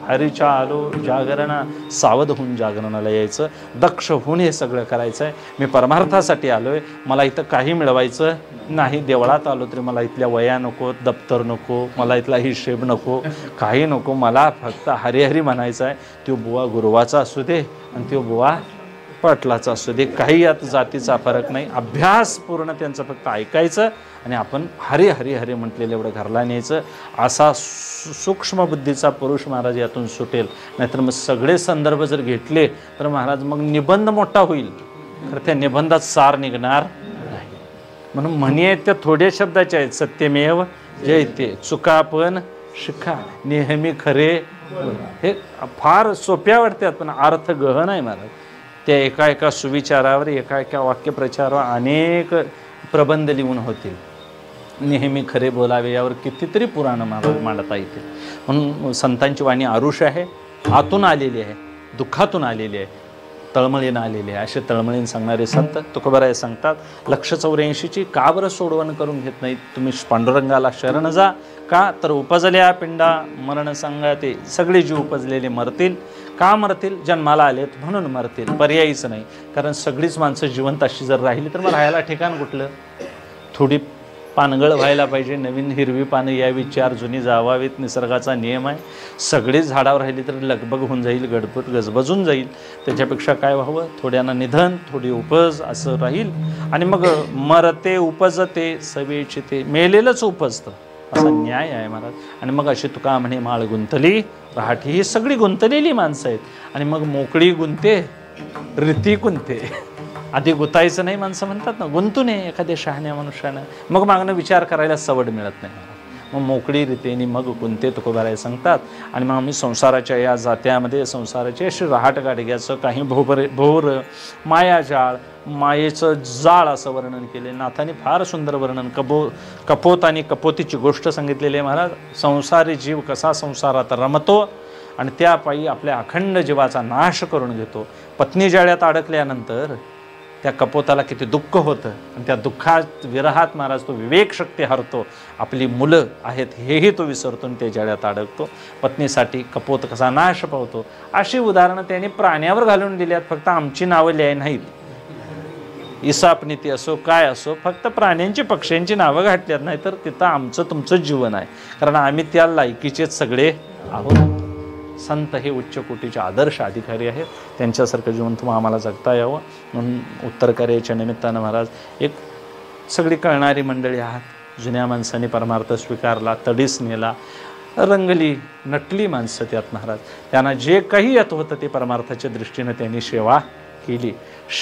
हरीच्या आलो जागरणा. सावध होऊन जागरणाला यायचं, दक्ष होऊन हे सगळं करायचं आहे. मी परमार्थासाठी आलोय, मला इथं काही मिळवायचं नाही. देवळात आलो तरी मला इथल्या वया नको, दप्तर नको, मला इथला हिशेब नको, काही नको. मला फक्त हरिहरी म्हणायचं आहे. तो बुवा गुरुवाचा असू दे आणि तो बुवा पाटलाचा असू दे, काही यात जातीचा फरक नाही. अभ्यास पूर्ण त्यांचं फक्त ऐकायचं आणि आपण हरी हरी हरी म्हटलेलं एवढं घरला न्यायचं. असा सूक्ष्म बुद्धीचा पुरुष महाराज यातून सुटेल. नाहीतर मग सगळे संदर्भ जर घेतले तर महाराज मग निबंध मोठा होईल, खरं त्या निबंधात सार निघणार नाही. म्हणून म्हणी आहेत त्या थोड्या शब्दाच्या आहेत. सत्यमेव जयते, चुका पण शिका, नेहमी खरे. हे फार सोप्या वाटतात पण अर्थ गहन आहे महाराज. त्या एका एका सुविचारावर एका एका वाक्यप्रचारावर अनेक प्रबंध लिहून होतील. नेहमी खरे बोलावे यावर कितीतरी पुराण मांडता येते. म्हणून संतांची वाणी आरुष आहे, आतून आलेली आहे, दुःखातून आलेली आहे, तळमळीनं आलेली आहे. असे तळमळीनं सांगणारे संत तुकोबाराय सांगतात, 184ची का बरं सोडवण करून घेत नाहीत तुम्ही? पांडुरंगाला शरण जा. का तर उपजल्या पिंडा मरण सांगाते. सगळे जीव उपजलेले मरतील. का मरतील? जन्माला आलेत म्हणून मरतील, पर्यायीच नाही. कारण सगळीच माणसं जिवंत अशी जर राहिली तर मग राहायला ठिकाण कुठलं? थोडी पानगळ व्हायला पाहिजे, नवीन हिरवी पानं यावी, 4 जुनी जावावीत, निसर्गाचा नियम आहे. सगळीच झाडावर राहिली तर लगबग होऊन जाईल, गडबड गजबजून जाईल. त्याच्यापेक्षा काय व्हावं? थोड्यानं निधन, थोडी उपज असं राहील. आणि मग मरते उपजते सवेची ते मेलेलंच उपजतं, असा न्याय आहे महाराज. आणि मग अशी तुका म्हणे माळ गुंतली राहाटी. ही सगळी गुंतलेली माणसं आहेत. आणि मग मोकळी गुंते रीती गुंते. आधी गुतायचं नाही माणसं म्हणतात ना, गुंतू नये एखाद्या शहाण्या मनुष्यानं. मग मागणं विचार करायला सवड मिळत नाही. मग मोकळी रीतीने मग गुंते तुकोबाराय सांगतात. आणि मग आम्ही संसाराच्या या जात्यामध्ये संसाराची अशी राहाट गाडग्याचं काही भोर मायाजाळ, मायेचं जाळ असं वर्णन केले. नाथाने फार सुंदर वर्णन कपोत आणि कपोतीची गोष्ट सांगितलेली आहे महाराज. संसारी जीव कसा संसारात रमतो आणि त्यापायी आपल्या अखंड जीवाचा नाश करून घेतो. पत्नी जाळ्यात अडकल्यानंतर त्या कपोताला किती दुःख होतं आणि त्या दुःखात विरहात महाराज तो विवेक शक्ती हरतो. आपली मुलं आहेत हेही तो विसरतो आणि ते जाळ्यात अडकतो. पत्नीसाठी कपोत कसा नाश पावतो. अशी उदाहरणं त्यांनी प्राण्यावर घालून दिली आहेत. फक्त आमची नावं लिहाय नाहीत. इसाप नीती असो काय असो, फक्त प्राण्यांची पक्ष्यांची नावं घातल्यात. नाही तर तिथं आमचं तुमचं जीवन आहे. कारण आम्ही त्या लायकीचेच सगळे आहोत. संत हे उच्च कोटीचे आदर्श अधिकारी आहेत. त्यांच्यासारखं जीवन तुम्हाला आम्हाला जगता यावं म्हणून उत्तर कार्याच्या निमित्तानं महाराज एक सगळी कळणारी मंडळी आहात. जुन्या माणसांनी परमार्थ स्वीकारला, तडीस नेला, रंगली नटली माणसं त्यात महाराज. त्यांना जे काही येत होतं ते परमार्थाच्या दृष्टीनं त्यांनी सेवा केली.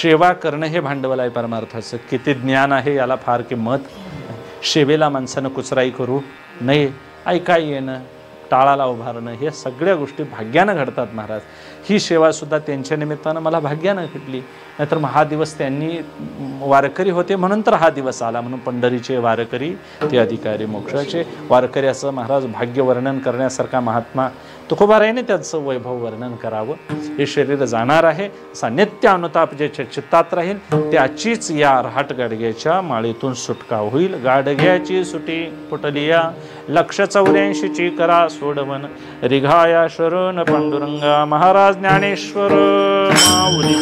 सेवा करणं हे भांडवल आहे परमार्थाचं. किती ज्ञान आहे याला फार किंमत. सेवेला माणसानं कुचराई करू नये. ऐकाय येणं, टाळाला उभारणं, हे सगळ्या गोष्टी भाग्यानं घडतात महाराज. ही सेवासुद्धा त्यांच्या निमित्तानं मला भाग्यानं घडली. नाहीतर मग हा दिवस त्यांनी वारकरी होते म्हणून तर हा दिवस आला, म्हणून पंढरीचे वारकरी ते अधिकारी मोक्षाचे. वारकरी असं महाराज भाग्य वर्णन करण्यासारखा महात्मा तुकोबारायाने त्याचं वैभव वर्णन करावं. हे शरीर जाणार आहे, असा नित्य अनुताप ज्याच्या चित्तात राहील त्याचीच या रहाट गाडग्याच्या माळेतून सुटका होईल. गाडग्याची सुटी फुटलिया 184ची करा सोडवन, रिघाया शरण पांडुरंगा महाराज ज्ञानेश्वर माऊली.